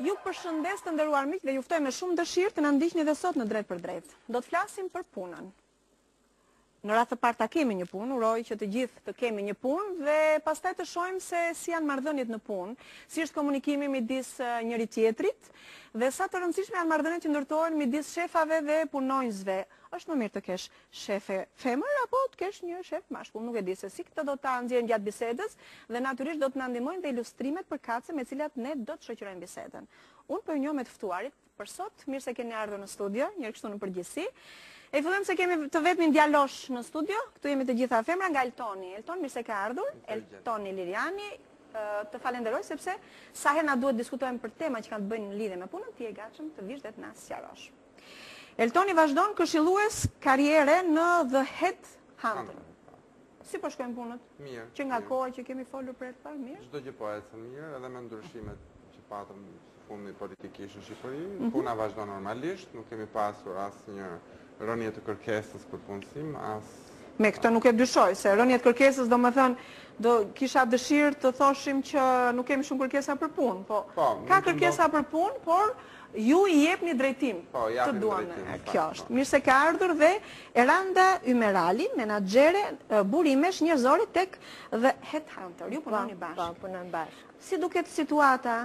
Ju përshëndes të nderuar miq dhe ju ftoj me shumë dëshirë të na ndiqni edhe sot në Drejt për Drejt. Do të flasim për punën. Në radhë të parë ta kemi një punë, uroj që të gjithë të kemi një punë dhe pastaj të shohim se si janë marrëdhëniet në punë, si është komunikimi midis njëri tjetrit dhe sa të rëndësishme janë marrëdhëniet që ndërtohen midis shefave dhe punonjësve. Është më mirë të kesh shefe femër apo të kesh një shef mashkull, nuk e di se si. Këtë do ta nxjerrim gjatë bisedës dhe natyrisht do të na ndihmojnë dhe ilustrimet përkatëse me të cilat ne do të shoqërojmë bisedën. Unë po ju njoh me të ftuarit për sot, mirë se keni ardhur në studio, njërë kështu në përgjithësi. E fillojmë se kemi të vetmin djalosh në studio, këtu jemi të gjitha femra nga Eltoni. Elton, mirë se ka ardhur, Eltoni Liriani, të falenderoj sepse sa herë na duhet diskutojmë për tema që kanë të bëjnë në lidhje me punën, ti e gatshëm të vish dhe të na sqarosh. Eltoni vazhdon këshillues karriere në The Headhunter. Si po shkojnë punët? Mirë. Që nga koha që kemi folur për të parë, mirë? Çdo gjë po ecën mirë, edhe me ndryshimet që patëm fundi politikisht në Shqipëri, puna vazhdon normalisht, nuk kemi pasur asnjë rënje të kërkesës për punësim, Me këtë nuk e dyshoj, se rënje të kërkesës do më thënë, do kisha dëshirë të thoshim që nuk kemi shumë kërkesa për punë, po ka kërkesa për punë, por ju i jepni drejtim të duan. Kjo është. Mirë se ka ardhur dhe Eranda Ymerali, menaxhere burimesh njerëzore tek The Headhunter. Ju punoni bashkë. Po, punojmë bashkë. Si duket situata,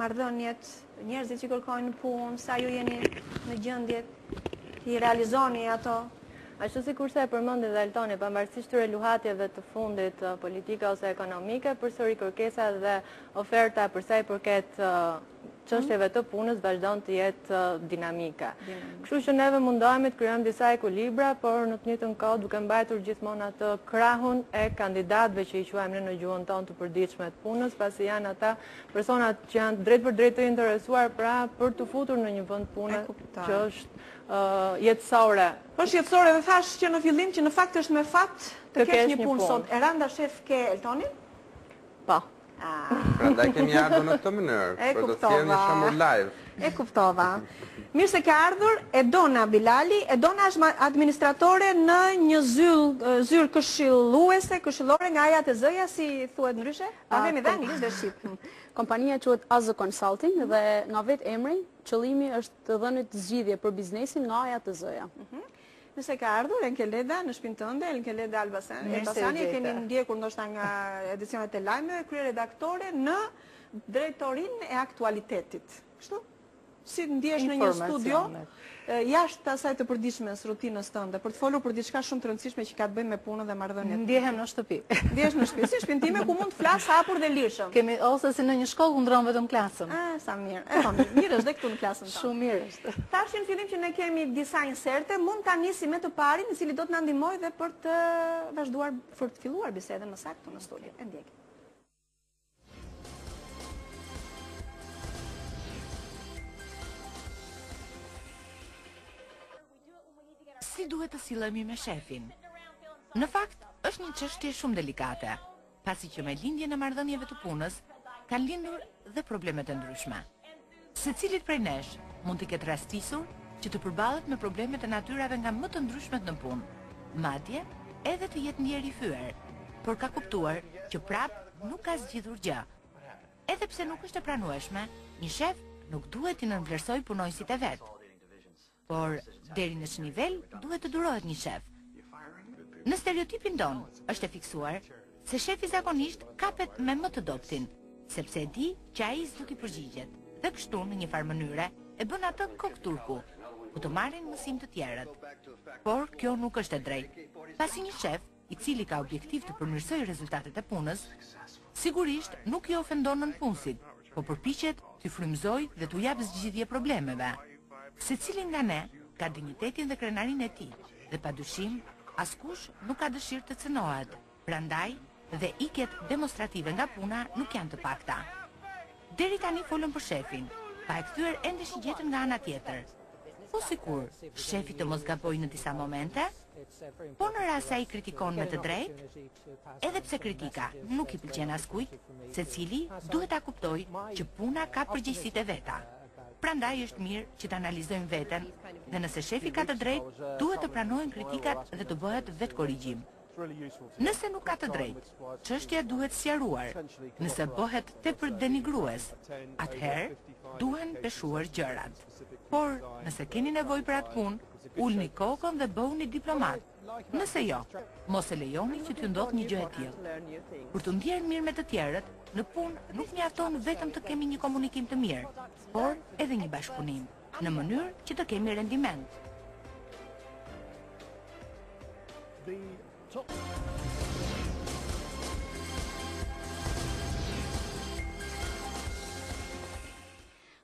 marrëdhëniet, njerëzit që kërkojnë punë, sa ju jeni në gjendje i realizoni ato? Ashtu si kurse e përmëndi dhe Eltoni, pavarësisht të reluhatjeve të fundit politika ose ekonomike, përsëri kërkesa dhe oferta përsa i përket çështjeve të punës vazhdon të jetë dinamike. Kështu që neve mundohemi të krijojmë disa ekuilibra, por në të njëjtën kohë duke mbajtur gjithmonë atë krahun e kandidatëve që i quajmë në gjuhën tonë të përditshme të punës, pasi janë ata personat që janë drejt për drejt të interesuar pra për të futur në një vend pune që është jetësore. Është jetësore dhe thash që në fillim që në fakt është me fat të kesh një punë sot. Eranda shef ke Eltonin? Po. Prandaj kemi ardhur në këtë mënyrë, për të thënë një shembull live. E kuptova. Mirë se ka ardhur Edona Bilali. Edona është administratore në një zyrë këshillore nga AJTZ-ja, si thuhet ndryshe? A themi dhe anglisht dhe shqip. Kompania quhet Azo Consulting dhe nga vetë emri, qëllimi është të dhënit zgjidhje për biznesin nga AJTZ-ja. Nëse ka ardhur Enkeleda në shtëpinë tënde, Enkeleda Elbasani, e keni ndjekur ndoshta nga edicionet e lajmeve, kryeredaktore në drejtorinë e aktualitetit. Kështu? Si ndjesh në një studio, jashtë asaj të përditshmes rutinës tënde, për të folur për diçka shumë të rëndësishme që ka të bëjë me punën dhe marrëdhëniet. Ndjehem në shtëpi. Ndjehesh në shtëpi, si shtëpinë time ku mund të flas hapur dhe lirshëm. Kemi ose si në një shkollë ku ndron vetëm klasën. Sa mirë. Mirë është dhe këtu në klasën tonë. Shumë mirë është. Tash në fillim që ne kemi disa inserte, mund ta nisim me të parin, i cili do të na ndihmojë dhe për të vazhduar për të filluar bisedën më saktë në studio. E ndjekim. Si duhet të sillemi me shefin? Në fakt, është një çështje shumë delikate, pasi që me lindjen e marrëdhënieve të punës kanë lindur dhe probleme të ndryshme. Secilit prej nesh mund të ketë rastisur që të përballet me probleme të natyrave nga më të ndryshmet në punë, madje edhe të jetë ndjer i fyer, por ka kuptuar që prap nuk ka zgjidhur gjë. Edhe pse nuk është e pranueshme, një shef nuk duhet të nënvlerësojë punonjësit e vet. Por deri në ç'nivel nivel duhet të durohet një shef. Në stereotipin ton është e fiksuar se shefi zakonisht kapet me më të dobtin, sepse e di që ai s'do t'i përgjigjet, dhe kështu në një farë mënyre e bën atë kokturku, ku të marrin mësim të tjerët. Por kjo nuk është e drejtë, pasi një shef i cili ka objektiv të përmirësojë rezultatet e punës, sigurisht nuk i ofendon nënpunësit, po përpiqet t'i frymëzojë dhe t'u jap zgjidhje problemeve. Secili nga ne ka dinjitetin dhe krenarinë e tij, dhe padyshim askush nuk ka dëshirë të cënohet. Prandaj dhe ikjet demonstrative nga puna nuk janë të pakta. Deri tani folëm për shefin, pa e kthyer ende shigjetën nga ana tjetër. Po sikur shefi të mos gabojë në disa momente, po në rast se ai kritikon me të drejtë, edhe pse kritika nuk i pëlqen askujt, secili duhet ta kuptojë që puna ka përgjegjësitë e veta. Prandaj është mirë që të analizojmë veten dhe nëse shefi ka të drejtë, duhet të pranojnë kritikat dhe të bëhet vetë korrigjim. Nëse nuk ka të drejtë, çështja duhet sqaruar. Nëse bëhet tepër denigrues, atëherë duhen peshuar gjërat. Por nëse keni nevojë për atë punë, ulni kokën dhe bëhuni diplomat. Nëse jo, mos e lejoni që t'ju ndodhë një gjë e tillë. Për të ndjerë mirë me të tjerët, në punë nuk mjafton vetëm të kemi një komunikim të mirë, por edhe një bashkëpunim, në mënyrë që të kemi rendiment.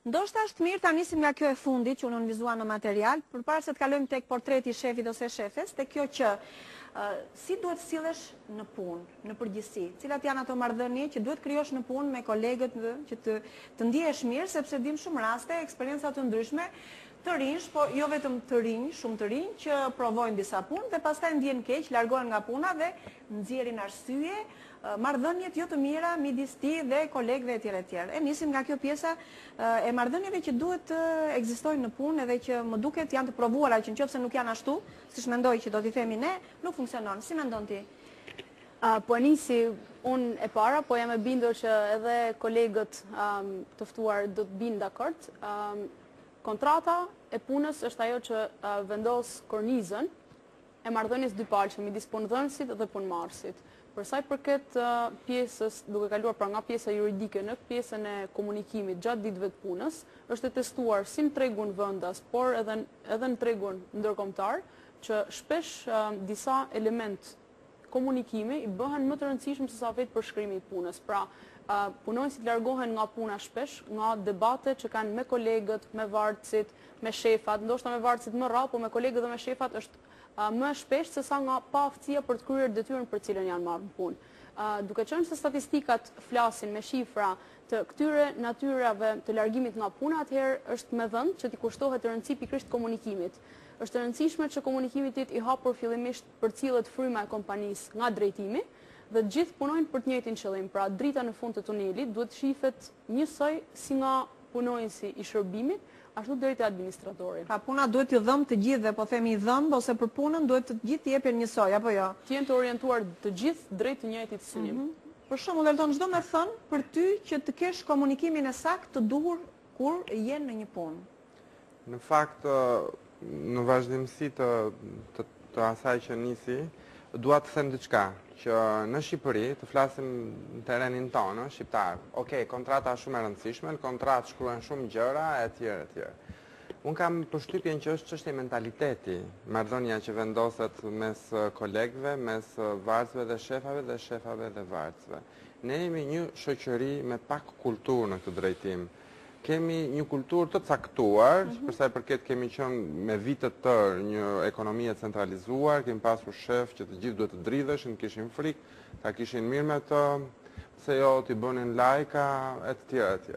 Ndoshta është mirë ta nisim nga kjo e fundit që unë vizuar në material, përpara se të kalojmë tek portreti i shefit ose shefes, tek kjo që si duhet sillesh në punë, në përgjithësi, cilat janë ato marrëdhënie që duhet krijosh në punë me kolegët që të ndihesh mirë, sepse dim shumë raste, eksperienca të ndryshme, të rinj, po jo vetëm të rinj, shumë të rinj që provojnë disa punë dhe pastaj ndjen keq, largohen nga puna dhe nxjerrin arsye, marrëdhëniet jo të mira midis tij dhe kolegëve etj etj. E nisim nga kjo pjesa e marrëdhënieve që duhet të ekzistojnë në punë edhe që më duket janë të provuara që nëse nuk janë ashtu, siç mendoj që do t'i themi ne, nuk funksionon. Si mendon ti? Po nisi unë e para, po jam e bindur që edhe kolegët të ftuar do të binë dakord. Kontrata e punës është ajo që vendos kornizën e marrëdhënies dypalqe midis punëdhënësit dhe punëmarrësit. Për sa i përket pjesës, duke kaluar pra nga pjesa juridike në pjesën e komunikimit gjatë ditëve të punës, është e testuar si në tregun vendas, por edhe në tregun ndërkombëtar, që shpesh disa element komunikimi i bëhen më të rëndësishëm se sa vetë përshkrimi i punës. Pra, punonësit largohen nga puna shpesh, nga debate që kanë me kolegët, me vartësit, me shefat, ndoshta me vartësit më rrallë, po me kolegët dhe me shefat është më shpesh se sa nga pa aftësia për të kryer detyrën për cilën janë marrë në punë. Duke qenë se statistikat flasin me shifra të këtyre natyrave të largimit nga puna, atëherë është me dhënë që t'i kushtohet rëndësi pikërisht komunikimit. Është e rëndësishme që komunikimi të jetë i hapur fillimisht për cilët fryma e kompanisë nga drejtimi dhe të gjithë punojnë për të njëjtin qëllim. Pra drita në fund të tunelit duhet shifet njësoj si nga punonjësi i shërbimit, ashtu deri te administratori. Pra puna duhet t'i dhëmë të gjithë dhe po themi i dhëmë ose për punën duhet të gjithë t'i jepin njësoj, apo jo? Të jenë të orientuar të gjithë drejt të njëjtit synim. Për shembull, Eldon, çdo më thënë për ty që të kesh komunikimin e saktë të duhur kur je në një punë. Në fakt, në vazhdimsi të asaj që nisi, dua të them diçka, që në Shqipëri, të flasim në terenin tonë, shqiptar, kontrata është shumë e rëndësishme, në kontratë shkruhen shumë gjëra, etj. Unë kam përshtypjen që është çështje mentaliteti, marrëdhënia që vendoset mes kolegëve, mes varësve dhe shefave dhe varësve. Ne jemi një shoqëri me pak kulturë në këtë drejtim. Kemi një kulturë të caktuar, përsa i përket kemi qenë me vitet tërë një ekonomie centralizuar, kemi pasur shef që të gjithë duhet të dridheshin, kishin frikë, ta kishin mirë me të, se jo t'i bënin lajka, etj.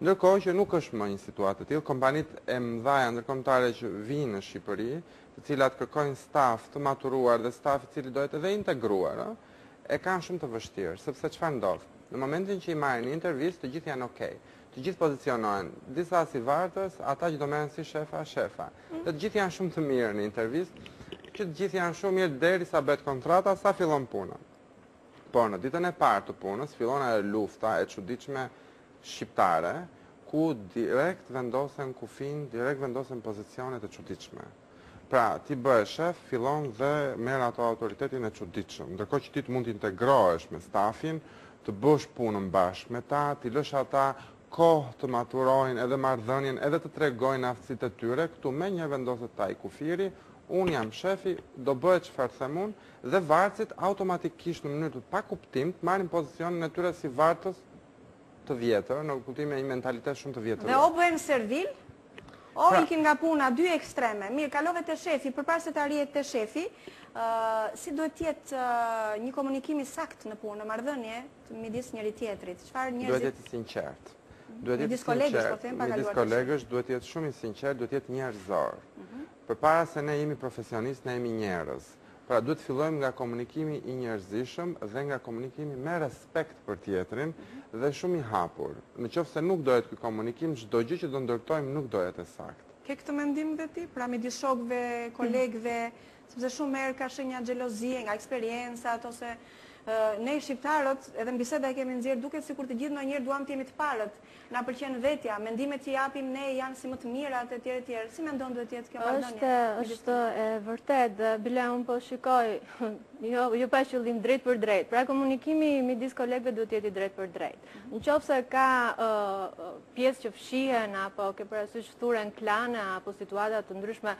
Ndërkohë që nuk është më një situatë të tillë, kompanitë e mëdha ndërkombëtare që vinë në Shqipëri, të cilat kërkojnë staf të maturuar dhe staf i cili do jetë edhe integruar, e kanë shumë të vështirë, sepse çfarë ndodh? Në momentin që i marrin një intervistë, të gjithë janë okay. Të gjithë pozicionohen, disa si vartës, ata që do merren si shefa. Dhe të gjithë janë shumë të mirë në intervistë, që të gjithë janë shumë mirë derisa bëhet kontrata, sa fillon puna. Por në ditën e parë të punës fillon ajo lufta e çuditshme shqiptare, ku direkt vendosen kufin, direkt vendosen pozicione të çuditshme. Pra, ti bëhe shef, fillon dhe merr ato autoritetin e çuditshëm, ndërkohë që ti mund të integrohesh me stafin, të bësh punën bashkë me ta, ti lësh ata kohë të maturojnë edhe marrëdhënien, edhe të tregojnë aftësitë e tyre, këtu me një vendoset ta i kufiri, unë jam shefi, do bëhet çfarë them unë, dhe varësit automatikisht në mënyrë të pakuptim të marrin pozicionin e tyre si vartës të vjetër, në kuptimin e një mentalitet shumë të vjetër. Dhe o bëhen servil, o ikin nga puna dy ekstreme. Mirë, kalove te shefi, përpara se të arrihet te shefi, si duhet të jetë një komunikim i saktë në punë, në marrëdhënie midis njëri tjetrit? Çfarë njerëzit duhet jetë i sinqert. Midis kolegësh, po them, midis kolegësh duhet jetë shumë i sinqert, duhet jetë njerëzor. Përpara se ne jemi profesionistë, ne jemi njerëz. Pra duhet fillojmë nga komunikimi i njerëzishëm dhe nga komunikimi me respekt për tjetrin dhe shumë i hapur. Në qoftë se nuk dohet ky komunikim, çdo gjë që do ndërtojmë nuk do jetë saktë. Ke këtë mendim dhe ti? Pra midis shokëve, kolegëve, sepse shumë herë ka shenja xhelozie nga eksperiencat ose ne shqiptarët, edhe në biseda e kemi nxjerrë, duket sikur të gjithë ndonjëherë duam të jemi të parët. Na pëlqen vetja, mendimet që japim ne janë si më të mirat etj. Si mendon duhet të jetë kjo marrëdhënie? Është e vërtet, bile unë po shikoj, jo pa qëllim drejt për drejt. Pra komunikimi midis kolegëve duhet të jetë drejt për drejt. Nëse ka pjesë që fshihen apo ke parasysh thuren klane apo situata të ndryshme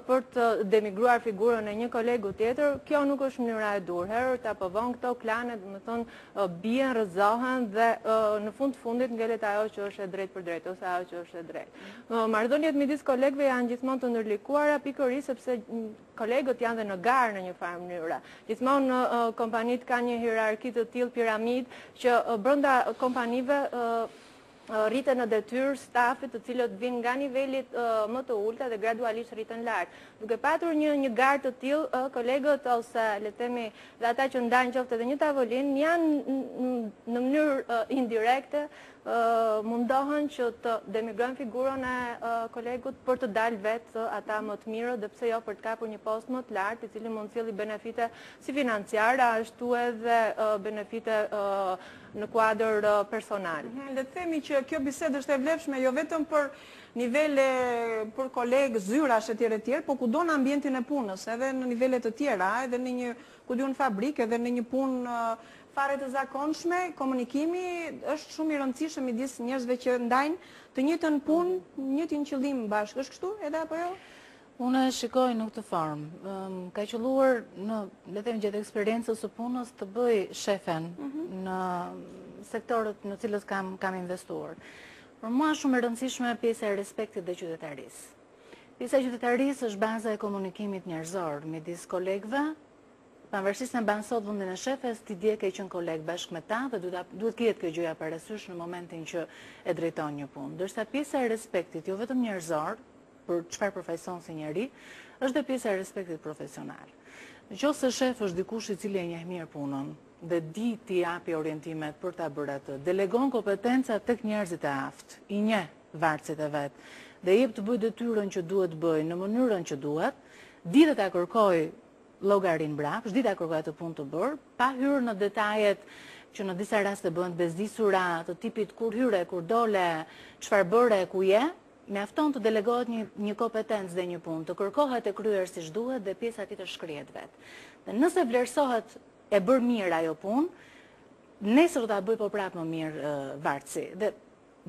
për të demigruar figurën e një kolegu tjetër, kjo nuk është mënyra e dur. Herët apo vonë këto klane, domethënë bien, rrëzohen dhe në fund të fundit ngelet ajo që është e drejt për drejt ose ajo që është e drejt. Marrëdhëniet midis kolegëve janë gjithmonë të ndërlikuara pikërisht sepse kolegët janë dhe në garë në një farë mënyre. Gjithmonë kompanitë ka një hierarki të tillë piramid që brenda kompanive rriten në detyrë stafit të cilët vinë nga nivelit më të ulta dhe gradualisht rriten lart. Duke patur një garë të tillë, kolegët ose le të themi dhe ata që ndajnë qoftë edhe një tavolinë janë në mënyrë indirekte mundohen që të demigrojnë figurën e kolegut për të dalë vetë ata më të mirë dhe pse jo për të kapur një post më të lartë, i cili mund të sjellë benefite si financiare, ashtu edhe benefite në kuadër personal. Le të themi që kjo bisedë është e vlefshme jo vetëm për nivele për kolegë, zyrash etj, po kudo në ambientin e punës, edhe në nivele të tjera, edhe në një fabrikë, edhe në një punë fare të zakonshme, komunikimi është shumë i rëndësishëm midis njerëzve që ndajnë të njëjtën punë, njëjtin qëllim bashkë. Është kështu edhe apo jo? Unë shikoj në këtë formë. Ka qelluar në, le të them, gjatë eksperiencës së punës të bëj shefen në sektorët në cilët kam investuar. Për mua shumë e rëndësishme pjesa e respektit dhe qytetarisë. Pjesa e qytetarisë është baza e komunikimit njerëzor midis kolegëve. Pavarësisht se mban sot vendin e shefes, ti dje ke qenë koleg bashkë me ta dhe duhet të jetë kjo gjëja parasysh në momentin që e drejton një punë. Ndërsa pjesa e respektit, jo vetëm njerëzor, për çfarë përfaqëson si njeri, është dhe pjesa e respektit profesional. Nëse shef është dikush i cili e njeh mirë punën dhe di t'i japi orientimet për ta bërë atë, delegon kompetencat tek njerëzit e aftë, i njeh varësit e vet dhe jep të bëjë detyrën që duhet bëjë në mënyrën që duhet, di të ta kërkojë llogarin brapsh, di ta kërkoj atë punë të bërë, pa hyrë në detajet që në disa raste bëhen bezdisura të tipit kur hyre, kur dole, çfarë bëre, ku je, mjafton të delegohet një kompetencë dhe një punë, të kërkohet e kryer siç duhet dhe pjesa tjetër shkrihet vetë. Dhe nëse vlerësohet e bër mirë ajo punë, nesër do ta bëj po prapë më mirë vartësi dhe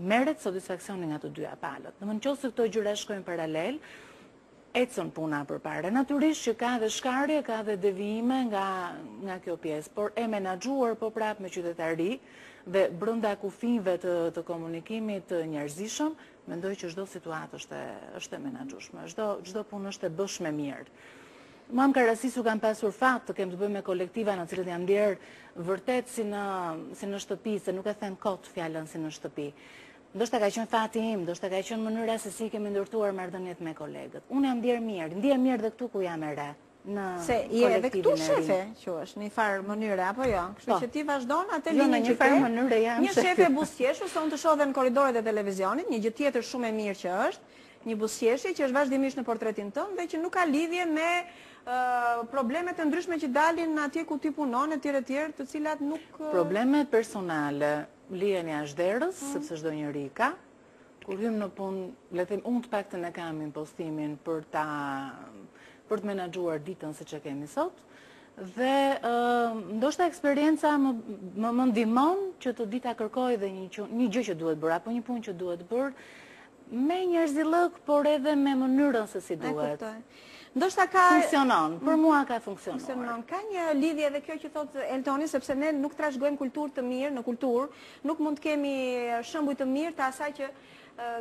merret satisfaksioni nga të dyja palët. Domethënë nëse këto gjëra shkojnë paralel, ecën puna përpara. Natyrisht që ka dhe shkarje, ka dhe devijime nga kjo pjesë, por e menaxhuar po prapë me qytetari dhe brenda kufive të komunikimit të njerëzishëm, mendoj që çdo situatë është e menaxhueshme, çdo punë është e bëshme mirë. Mua më ka rastisur kam pasur fat të kem të bëj me kolektiva në cilët jam ndjer vërtet si në shtëpi, se nuk e them kot fjalën si në shtëpi. Ndoshta ka qenë fati im, ndoshta ka qenë mënyra se si kemi ndërtuar marrëdhëniet me kolegët. Unë jam ndjer mirë dhe këtu ku jam e re. Se je edhe këtu shefe, që është në një farë mënyre, apo jo? Kështu që ti vazhdon atë linjë që ke. Një shefe buzëqeshur, se unë të shoh në korridoret e televizionit, një gjë tjetër shumë e mirë që është, një buzëqeshje që është vazhdimisht në portretin tënd dhe që nuk ka lidhje me problemet e ndryshme që dalin atje ku ti punon etj, të cilat nuk problemet personale lihen jashtë derës, sepse çdo njeri ka. Kur hym në punë, le të them, unë të paktën e kam impostimin për të menaxhuar ditën siç e kemi sot. Dhe ndoshta eksperienca më ndihmon që të di ta kërkoj dhe një gjë që duhet bërë apo një punë që duhet bërë me njerëzillëk, por edhe me mënyrën se si duhet. Ndoshta ka funksionon, për mua ka funksionuar. Ka një lidhje edhe kjo që thotë Eltoni, sepse ne nuk trashëgojmë kulturë të mirë në kulturë, nuk mund të kemi shembuj të mirë të asaj që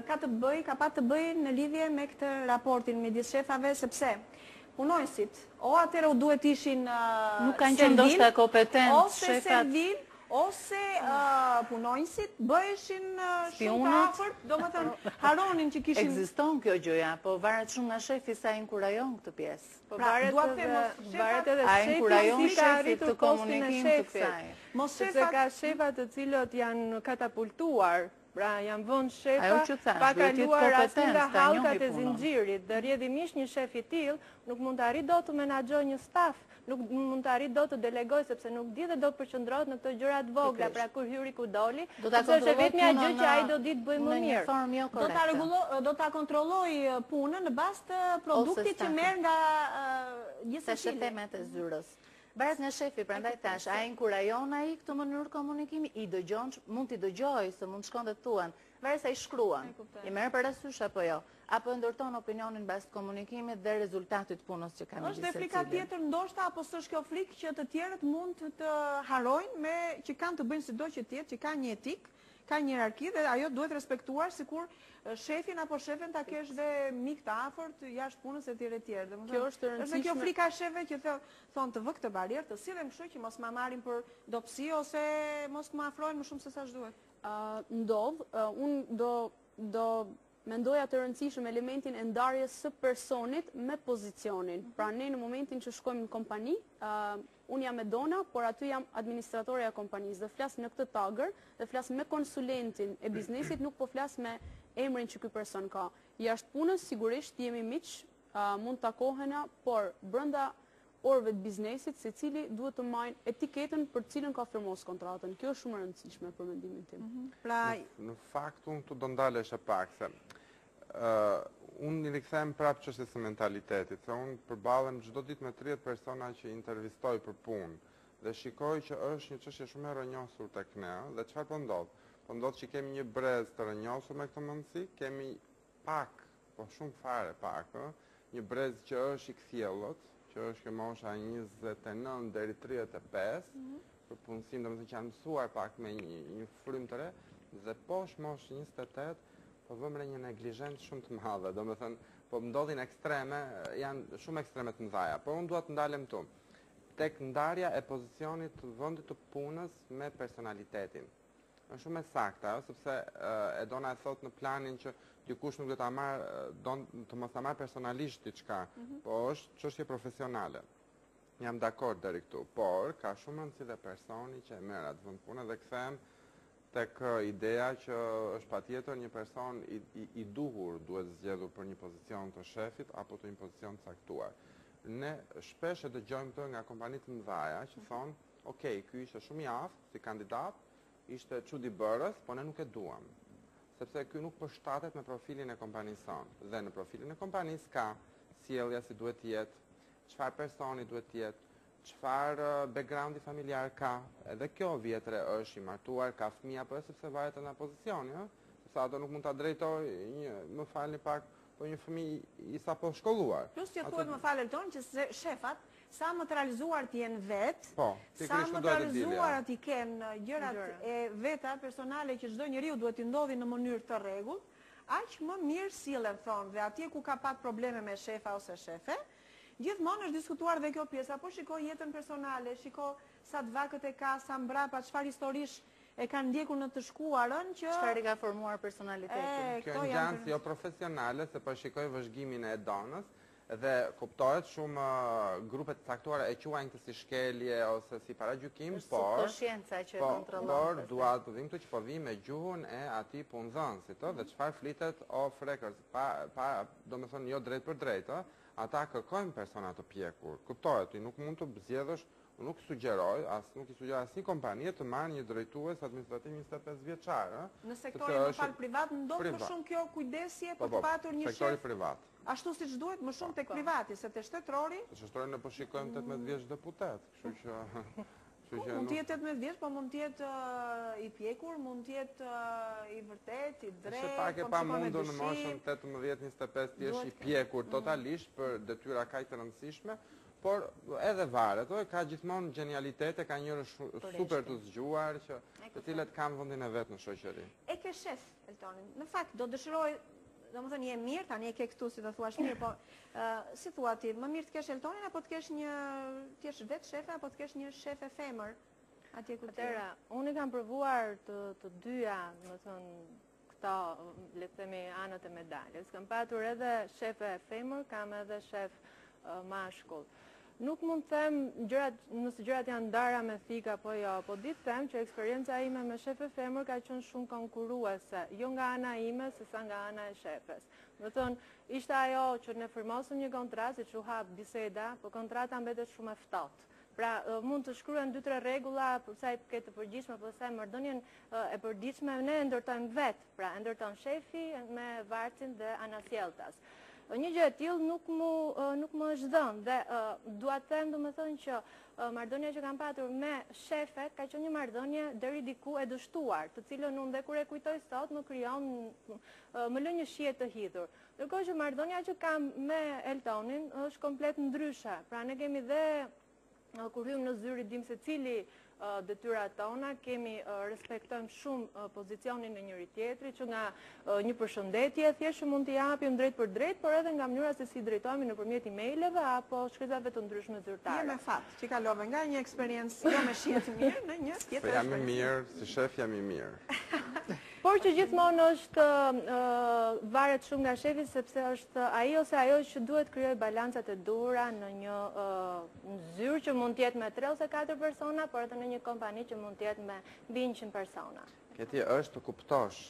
ka pa të bëjë në lidhje me këtë raportin midis shefave, sepse punojësit o atëherë u duhet ishin nuk kanë qenë ndoshta kompetent shefat ose punojësit bëheshin shumë të afërt, domethënë haronin që kishin. Ekziston kjo gjëja, po varet shumë nga shefi sa inkurajon këtë pjesë. Po varet edhe shefi si ka arritur të postin e shefit. Sepse ka shefa të cilët janë katapultuar Pra janë vënë Ajo që shefa thash, pa duhet jetë kaluar as kompetencë, nga ta njohë hallkat e punën. zinxhirit. Dhe rrjedhimisht një shef i tillë nuk mund të arrijë dot të menaxhojë një staf, nuk mund të arrijë dot të delegojë sepse nuk di dhe do të përqendrohet në këto gjëra të vogla, pra kur hyri ku doli, sepse është vetmja gjë që ai do ditë bëjë më në një mirë. formë jo korrekte. Do ta kontrolloj punën në bazë të produktit që merr nga gjithë Se shëtemet e zyrës. Varet nga shefi, prandaj thash, a inkurajon ai këtë mënyrë komunikimi, i dëgjon, mund t'i dëgjoj se mund të shkon dhe thuan, varet se i shkruan, i merr parasysh apo jo, apo ndërton opinionin bazë të komunikimit dhe rezultatit punës që ka midis Është dhe frika tjetër ndoshta apo s'është kjo frikë që të tjerët mund të harojnë me që kanë të bëjnë sido që tjetë, që ka një etik, ka një hierarki dhe ajo duhet respektuar sikur shefin apo shefen ta kesh dhe mik të afërt jashtë punës e tjerë e tjerë. Kjo është e Është rëndësishme. kjo frika e shefëve që thonë të vë këtë barierë, të sillen kështu që mos ma marrin për dobësi ose mos më afrojnë më shumë se sa ç'duhet. Ndodh, unë do mendoja të rëndësishëm elementin e ndarjes së personit me pozicionin. Pra ne në momentin që shkojmë në kompani, unë jam e dona, por aty jam administratorja e kompanisë dhe flas në këtë tagër dhe flas me konsulentin e biznesit, nuk po flas me emrin që ky person ka. Jashtë punës sigurisht jemi miq, mund të takohena, por brenda orëve të biznesit, secili duhet të marrë etiketën për cilën ka firmos kontratën. Kjo është shumë e rëndësishme për mendimin tim. Pra, Në fakt, unë këtu do ndalesh e pak, se unë i rikthem prapë çështjes së mentalitetit, se unë përballen çdo ditë me 30 persona që intervistoj për punë dhe shikoj që është një çështje shumë e rrënjosur tek ne, dhe çfarë po ndodh? Po ndodh që kemi një brez të rrënjosur me këtë mundësi, kemi pak, po shumë fare pak, një brez që është i kthjellët, që është kjo mosha 29 deri 35, për punësim, domethënë që janë mësuar pak me një frym të re, dhe poshtë moshë 28, po vëmre një neglizhencë shumë të madhe, domethënë, po ndodhin ekstreme, janë shumë ekstreme të mëdha, por unë dua të ndalem këtu tek ndarja e pozicionit të vendit të punës me personalitetin. Është shumë e saktë, sepse e dona e thot në planin që dikush nuk do ta të mos ta marr personalisht diçka, po është çështje profesionale. Jam dakord deri këtu, por ka shumë rëndësi dhe personi që e merr atë vend pune dhe kthehem tek ideja që është patjetër një person i duhur duhet zgjedhur për një pozicion të shefit apo të një pozicion të caktuar. Ne shpesh e dëgjojmë këtë nga kompanitë të mëdha që thonë, ok, ky ishte shumë i aftë si kandidat, ishte çudi bërës, po ne nuk e duam. Sepse ky nuk përshtatet me profilin e kompanisë sonë. Dhe në profilin e kompanisë ka sjellja si duhet të jetë, çfarë personi duhet të jetë, çfarë backgroundi familjar ka. Edhe kjo vjetre është i martuar, ka fëmijë apo sepse varet nga pozicioni, sepse ato nuk mund ta drejtoj më falni pak, po një fëmijë i sapo shkolluar. Plus që thuhet më falë ton që shefat sa më të realizuar të jenë vetë, sa më të realizuar të kenë gjërat e veta personale që çdo njeriu duhet t'i ndodhi në mënyrë të rregullt, aq më mirë sillen thonë, dhe atje ku ka pak probleme me shefa ose shefe, gjithmonë është diskutuar dhe kjo pjesa, po shiko jetën personale, shiko sa të vakët e ka, sa mbrapa, çfarë historish e kanë ndjekur në të shkuarën që... Çfarë i ka formuar personalitetin. Kjo ngjancë jo profesionale, se po shikoj vëzhgimin e donës, dhe kuptohet shumë grupet caktuara e quajnë këtë si shkelje ose si paragjykim, por dua të vim këtu që po vi me gjuhën e atij punëdhënësit, dhe çfarë flitet off record, domethënë jo drejt për drejt, ata kërkojnë persona të pjekur. Kuptohet, ti nuk mund të zgjedhësh, nuk sugjeroj, nuk i sugjeroj asnjë kompanie të marrë një drejtues administrativ 25 vjeçar. Në sektorin më fal privat ndodh më shumë kjo kujdesje për të patur një shef. Sektori privat. Ashtu siç duhet, më shumë tek privati, se te shtetërori. Te shtetërori ne po shikojmë 18 vjeç deputet, kështu që mund të jetë 18 vjeç, po mund të jetë i pjekur, mund të jetë i vërtet, i drejtë. Është pak e pamundur në moshën 18-25 të jesh i pjekur totalisht për detyra kaq të rëndësishme. Por edhe varet, ka gjithmonë genialitete, ka njerëz super të zgjuar, të cilët kanë vendin e vet në shoqëri. E ke shef, Eltonin. Në fakt, do dëshiroj, domethënë je mirë, tani e ke këtu si të thuash mirë, po si thua ti, më mirë të kesh Eltonin apo të kesh të jesh vetë shefe apo të kesh një shefe femër atje ku ti? Atëra, unë kam provuar të dyja, domethënë këto, le të themi, anët e medaljes. Kam patur edhe shefe femër, kam edhe shef mashkull. Nuk mund të them nëse gjërat janë ndara me thika apo jo, po di të them që eksperienca ime me shefe femër ka qenë shumë konkurruese, jo nga ana ime, sesa nga ana e shefes. Do të thonë, ishte ajo që ne firmosëm një kontratë, siç u hap biseda, po kontrata mbetet shumë e ftohtë. Pra, mund të shkruhen 2-3 rregulla për sa i përket të përgjithshme, por sa marrëdhënien e përgjithshme ne e ndërtojmë vetë. Pra, e ndërton shefi me varcin dhe anasjelltas. Një gjë e tillë nuk më është dhënë dhe dua të them domethënë që marrëdhënia që kam patur me shefet ka qenë një marrëdhënie deri diku e dështuar, të cilën unë dhe kur e kujtoj sot më lë një shije të hidhur. Ndërkohë që marrëdhënia që kam me Eltonin është komplet ndryshe. Pra ne kemi dhe kur hym në zyri dim se cili detyrat tona, respektojmë shumë pozicionin e njëri tjetrit, që nga një përshëndetje thjesht mund t'i japim drejt për drejt, por edhe nga mënyra se si drejtohemi nëpërmjet emaileve apo shkritjeve të ndryshme zyrtare. Je me fat që kalove nga një eksperiencë jo me shije të mirë në një tjetër. Po jam i mirë, si shef jam i mirë. Por që gjithmonë është varet shumë nga shefi, sepse është ai ose ajo që duhet krijoj balancat e duhura në një zyrë që mund të jetë me 3 ose 4 persona, por edhe në një kompani që mund të jetë me mbi 100 persona. Këti është të kuptosh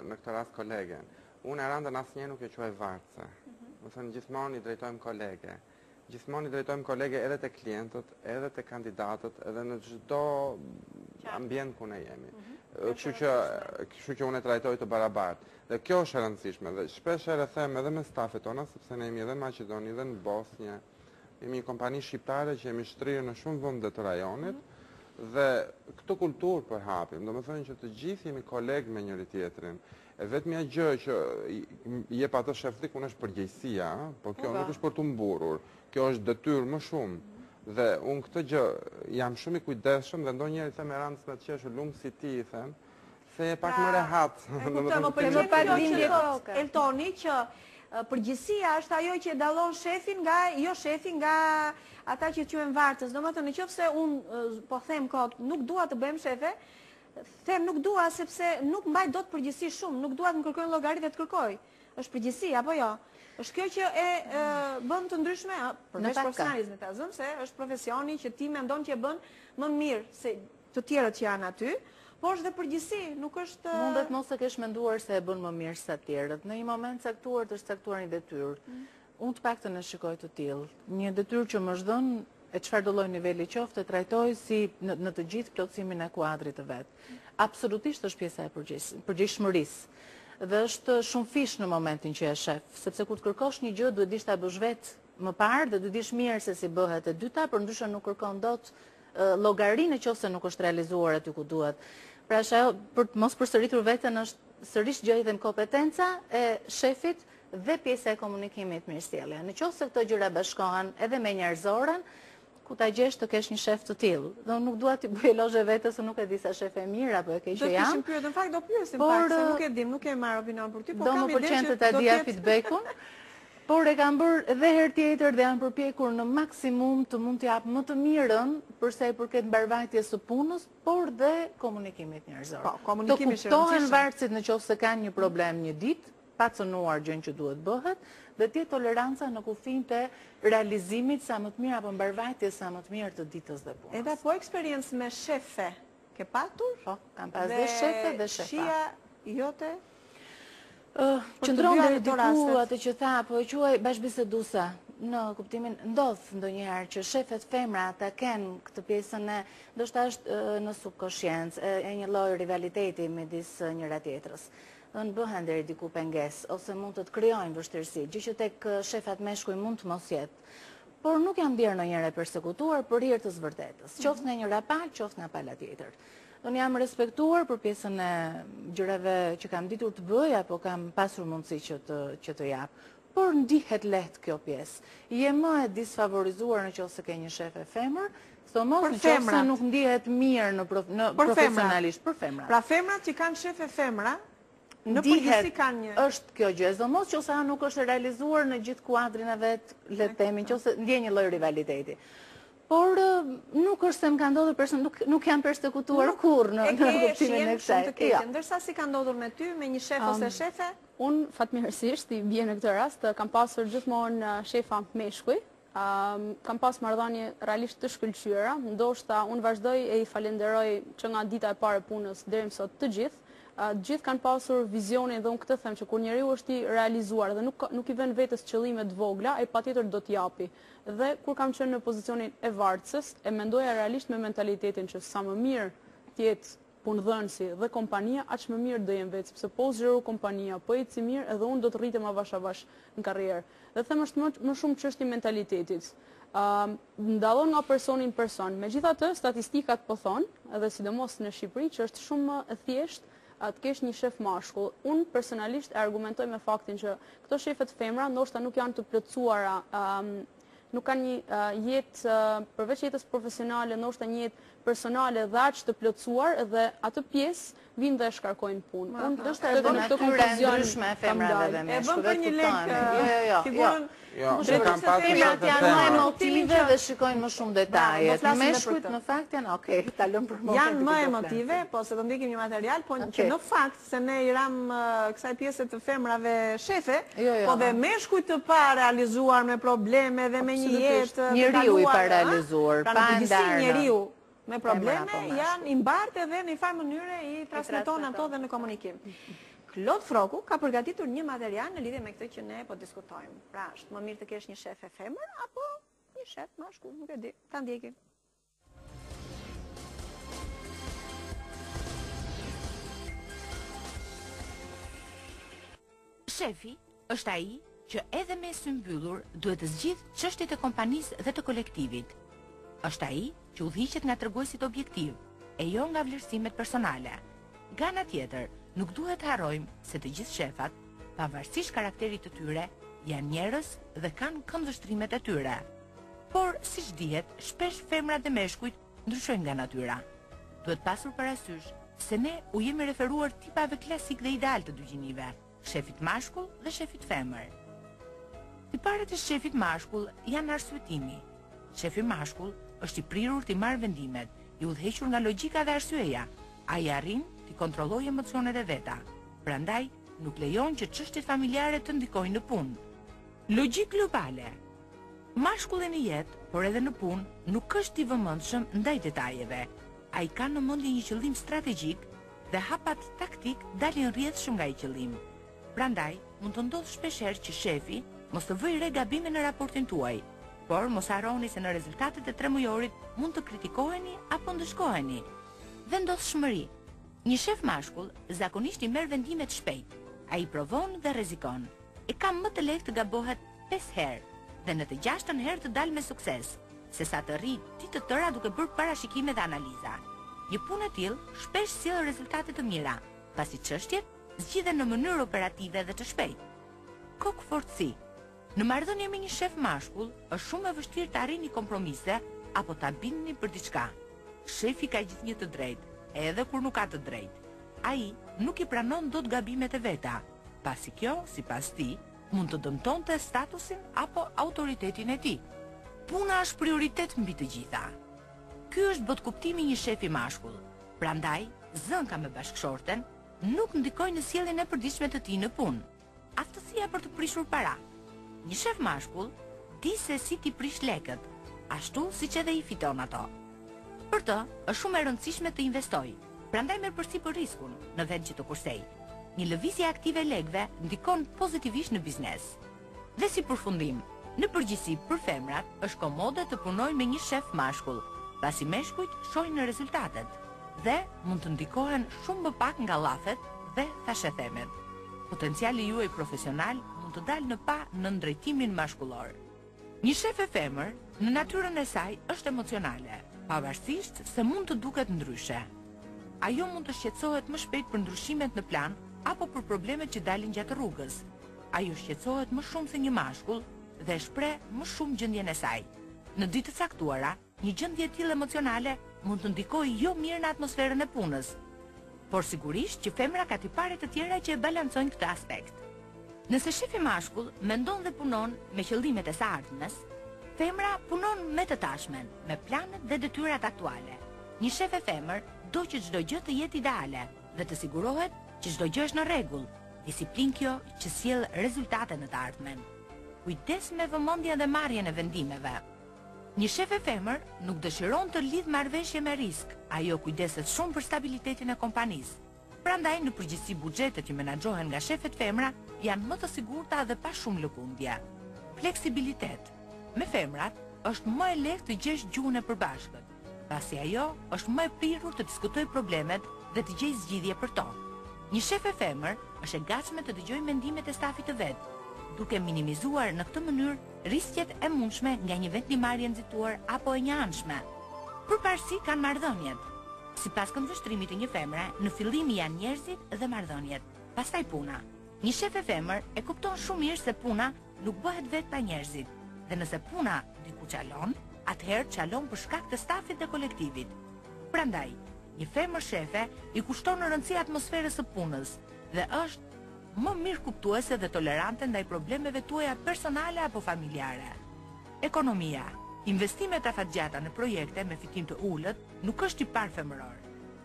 në këtë rast kolegen. Unë e randën asnjë nuk e quaj varce. Do thënë gjithmonë i drejtojmë kolege. Gjithmonë i drejtojmë kolege edhe te klientët, edhe te kandidatët, edhe në çdo ambient ku ne jemi. Kështu që unë e trajtoj të barabartë. Dhe kjo është e rëndësishme. Dhe shpesh e them edhe me stafet tona, sepse ne jemi edhe në Maqedoni, edhe në Bosnjë. Jemi një kompani shqiptare që jemi shtrirë në shumë vende të rajonit dhe këtë kulturë përhapim. Do me thënë që të gjithë jemi kolegë me njëri tjetrin. E vetmja gjë që jep atë sheflik unë është përgjegjësia, po kjo nuk është për të mburur. Kjo është detyrë më shumë. Dhe unë këtë gjë jam shumë i kujdesshëm dhe ndonjëherë them me rancë me të qeshur lumë si ti i them, se e pak më rehat. Eltoni që përgjësia është ajo që dallon shefin nga ata që quhen vartës. Domethënë nëse unë po them kot nuk dua të bëjmë shefe, them nuk dua sepse nuk mbaj dot përgjësi shumë, nuk dua të më kërkojnë llogari dhe të kërkoj. Është përgjësi apo jo? Është kjo që e bën të ndryshme, përveç profesionalizmit ta zëm se është profesioni që ti mendon që e bën më mirë se të tjerët që janë aty, por është dhe përgjësi, nuk është... Mundet mos e kesh menduar se e bën më mirë se të tjerët. Në një moment caktuar të është caktuar një detyrë. Unë të paktën e shikoj të tillë. Një detyrë që më është dhënë e çfarë do lloj niveli qoftë, e trajtoj si në të gjithë plotësimin e kuadrit të vet. Absolutisht është pjesa e përgjegjshmërisë. Dhe është shumë fish në momentin që je shef, sepse kur të kërkosh një gjë duhet dish ta bësh vetë më parë dhe duhet dish mirë se si bëhet e dyta, por ndryshe nuk kërkon dot llogarinë nëse nuk është realizuar aty ku duhet. Pra ajo për të mos përsëritur veten është sërish gjë dhe kompetenca e shefit dhe pjesa e komunikimit mirësjellje. Nëse këto gjëra bashkohen edhe me njerëzoren, ku ta gjesh të kesh një shef të tillë. Do nuk dua ti bëj elozhe vetes se nuk e di sa shef e mirë apo e ke që jam. Do të kishim pyetur, në fakt do pyesim pak se nuk e dim, nuk e marr opinion për ty, por kam ide që do më pëlqen të ta dija feedbackun. Por e kam bërë edhe herë tjetër dhe janë përpjekur në maksimum të mund të jap më të mirën për sa i përket mbarvajtjes së punës, por dhe komunikimit njerëzor. Po, komunikimi është rëndësishëm. Të kuptohen varësit nëse kanë një problem një ditë, pa cënuar gjën që duhet bëhet, dhe të jetë toleranca në kufin të realizimit sa më të mirë apo mbarvajtjes sa më të mirë të ditës dhe punës. Edhe po eksperiencë me shefe ke patur? Po, kam pas dhe shefe dhe shefa. Shija jote? Qëndron deri diku atë që tha, po e quaj bashkëbiseduesa, në kuptimin ndodh ndonjëherë që shefet femra ta kenë këtë pjesën e ndoshta është në subkonsciencë e një lloj rivaliteti midis njëra tjetrës. Në bëhen deri diku pengesë ose mund të krijojnë vështirësi, gjë që tek shefat meshkuj mund të mos jetë. Por nuk jam bjerë ndonjëherë e përsekutuar për hir të së vërtetës, qoftë nga njëra palë, qoftë nga pala tjetër. Unë jam respektuar për pjesën e gjërave që kam ditur të bëj apo kam pasur mundësi që të jap. Por ndihet lehtë kjo pjesë. Je më e disfavorizuar nëse ke një shefe femër, mos nëse nuk ndihet mirë në profesionalisht për femrat. Pra femrat që kanë shefe femra, në përgjithësi kanë një. Është kjo gjë, domos nëse ajo nuk është realizuar në gjithë kuadrin e vet, le të themi, nëse ndjen një lloj rivaliteti. Por nuk është se më ka ndodhur person, nuk jam persekutuar kurrë në kuptimin e kësaj. Ndërsa si ka ndodhur me ty, me një shef ose shefe? Unë fatmirësisht i bie në këtë rast, kam pasur gjithmonë shefa meshkuj, kam pas marrëdhënie realisht të shkëlqyera, ndoshta unë vazhdoj e I falenderoj që nga dita e parë e punës deri më sot të gjithë. Të gjithë kanë pasur vizionin dhe unë këtë them që kur njeriu është I realizuar dhe nuk I vën vetes qëllime të vogla, ai patjetër do t'japi. Dhe kur kam qenë në pozicionin e vartësës, e mendoja realisht me mentalitetin që sa më mirë të jetë punëdhënësi dhe kompania, aq më mirë do jem vetë, sepse po zgjeru kompania, po eci mirë, edhe unë do të rritem avash avash në karrierë. Dhe them është më shumë çështje mentalitetit. Ndallon nga personi në person. Megjithatë, statistikat po thonë, edhe sidomos në Shqipëri, që është shumë e thjeshtë të kesh një shef mashkull. Unë personalisht e argumentoj me faktin që këto shefet femra ndoshta nuk janë të plotësuara, nuk kanë një jetë përveç jetës profesionale, ndoshta një jetë personale dhe aq të plotësuar dhe atë pjesë vinë dhe shkarkojnë punë. Unë është edhe në këtyre ndryshme e femrave dhe meshkujve. E bën për një lek figurën. Femrat janë më emotive dhe shikojnë më shumë detajet. Meshkujt në fakt janë, ta lëm për momentin. Janë më emotive, po se do ndikim një material, po që në fakt se ne I ram kësaj pjese të femrave shefe, po dhe meshkujt të pa realizuar me probleme dhe me një jetë njeriu I pa realizuar, pa ndarë. Me probleme janë I mbartë dhe në një farë mënyre I transmeton ato dhe në komunikim. Klod Froku ka përgatitur një material në lidhje me këtë që ne po diskutojmë. Pra, është më mirë të kesh një shef e femër apo një shef mashkull, nuk e di. Ta ndjekim. Shefi është ai që edhe me sy mbyllur duhet të zgjidhë çështjet e kompanisë dhe të kolektivit. Është ai që udhëhiqet nga treguesit objektiv, e jo nga vlerësimet personale. Nga ana tjetër, nuk duhet harrojmë se të gjithë shefat, pavarësisht karakterit të tyre, janë njerëz dhe kanë këndvështrimet e tyre. Por, siç dihet, shpesh femrat dhe meshkujt ndryshojnë nga natyra. Duhet pasur parasysh se ne u jemi referuar tipave klasik dhe ideal të dy gjinive, shefit mashkull dhe shefit femër. Tiparet e shefit mashkull janë arsyetimi. Shefi mashkull është I prirur t'i marrë vendimet, I udhëhequr nga logjika dhe arsyeja. Ai arrin t'i kontrollojë emocionet e veta. Prandaj nuk lejon që çështjet familjare të ndikojnë në punë. Logjik globale. Mashkulli në jetë, por edhe në punë, nuk është I vëmendshëm ndaj detajeve. Ai ka në mendje një qëllim strategjik dhe hapat taktik dalin rrjedhshëm nga ai qëllim. Prandaj, mund të ndodhë shpeshherë që shefi mos të vëjë re gabime në raportin tuaj, por mos harroni se në rezultatet e 3 mujorit mund të kritikoheni apo ndëshkoheni. Vendosshmëri. Një shef mashkull zakonisht I merr vendimet shpejt. Ai provon dhe rrezikon. E ka më të lehtë të gabohet 5 herë dhe në të 6-ën herë të dalë me sukses, sesa të rri ditë të tëra duke bërë parashikime dhe analiza. Një punë e tillë shpesh sjell rezultate të mira, pasi çështjet zgjidhen në mënyrë operative dhe të shpejtë. Kokfortësi. Në marrëdhënie me një shef mashkull, është shumë e vështirë të arrini kompromise apo ta bindni për diçka. Shefi ka gjithnjë të drejtë, edhe kur nuk ka të drejtë. Ai nuk I pranon dot gabimet e veta, pasi kjo, sipas tij, mund të dëmtonte statusin apo autoritetin e tij. Puna është prioritet mbi të gjitha. Ky është botkuptimi I një shefi mashkull. Prandaj, zënka me bashkëshorten nuk ndikojnë në sjelljen e përditshme të tij në punë. Aftësia për të prishur para. Një shef mashkull di se si t'i prish lekët, ashtu siç edhe I fiton ato. Për të, është shumë e rëndësishme të investoj, prandaj merr përsipër riskun në vend që të kursej. Një lëvizje aktive e lekëve ndikon pozitivisht në biznes. Dhe si përfundim, në përgjithësi për femrat është komode të punojnë me një shef mashkull, pasi meshkujt shohin në rezultatet dhe mund të ndikohen shumë më pak nga llafet dhe thashethemet. Potenciali juaj profesional mund të dalë në pa në ndrejtimin mashkullor. Një shef e femër, në natyrën e saj, është emocionale, pavarësisht se mund të duket ndryshe. Ajo mund të shqetësohet më shpejt për ndryshimet në plan apo për problemet që dalin gjatë rrugës. Ajo shqetësohet më shumë se një mashkull dhe shpreh më shumë gjendjen e saj. Në ditë të caktuara, një gjendje e tillë emocionale mund të ndikojë jo mirë në atmosferën e punës, por sigurisht që femra ka tipare të tjera që e balancojnë këtë aspekt. Nëse shefi mashkull mendon dhe punon me qëllimet e së ardhmes, femra punon me të tashmen, me planet dhe detyrat aktuale. Një shef e femër do që çdo gjë të jetë ideale dhe të sigurohet që çdo gjë është në rregull, disiplinë kjo që sjell rezultate në të ardhmen. kujdes me vëmendjen dhe marrjen e vendimeve. Një shef e femër nuk dëshiron të lidh marrëveshje me risk, ajo kujdeset shumë për stabilitetin e kompanisë. Prandaj në përgjithësi buxhetet që menaxhohen nga shefet femra janë më të sigurta dhe pa shumë lëkundje. Fleksibilitet. Me femrat është më e lehtë të gjesh gjuhën e përbashkët, pasi ajo është më e prirur të diskutojë problemet dhe të gjejë zgjidhje për to. Një shef e femër është e gatshme të dëgjojë mendimet e stafit të vet, duke minimizuar në këtë mënyrë riskjet e mundshme nga një vendimarrje nxituar apo e njëanshme. Përparësi kanë marrëdhëniet. Sipas këndvështrimit të një femre, në fillim janë njerëzit dhe marrëdhëniet, pastaj puna. Një shef e femër e kupton shumë mirë se puna nuk bëhet vetë pa njerëzit, dhe nëse puna diku çalon, atëherë çalon për shkak të stafit dhe kolektivit. Prandaj, një femër shefe i kushton rëndësi atmosferës së punës dhe është më mirë kuptuese dhe tolerante ndaj problemeve tuaja personale apo familjare. Ekonomia. Investimet afatgjata në projekte me fitim të ulët nuk është i parë femëror.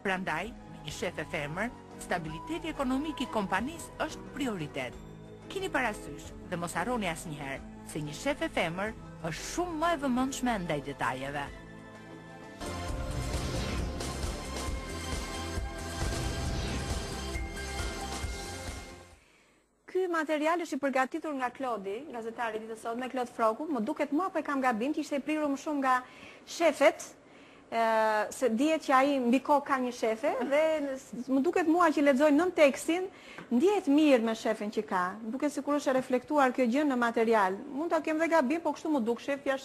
Prandaj, me një shef e femër, stabiliteti ekonomik i kompanisë është prioritet. Kini parasysh dhe mos harroni asnjëherë se një shef e femër është shumë më e vëmendshme ndaj detajeve. Ky material është i përgatitur nga Klodi, gazetari ditës sot, me Klod Froku. Më duket mua apo e kam gabim që ishte i prirur më shumë nga shefet, se dihet që ai mbi kohë ka një shefe dhe më duket mua që lexoj nën tekstin, ndihet mirë me shefen që ka. Më duket sikur është e reflektuar kjo gjë në material. Mund ta kem dhe gabim, po kështu më duk shefja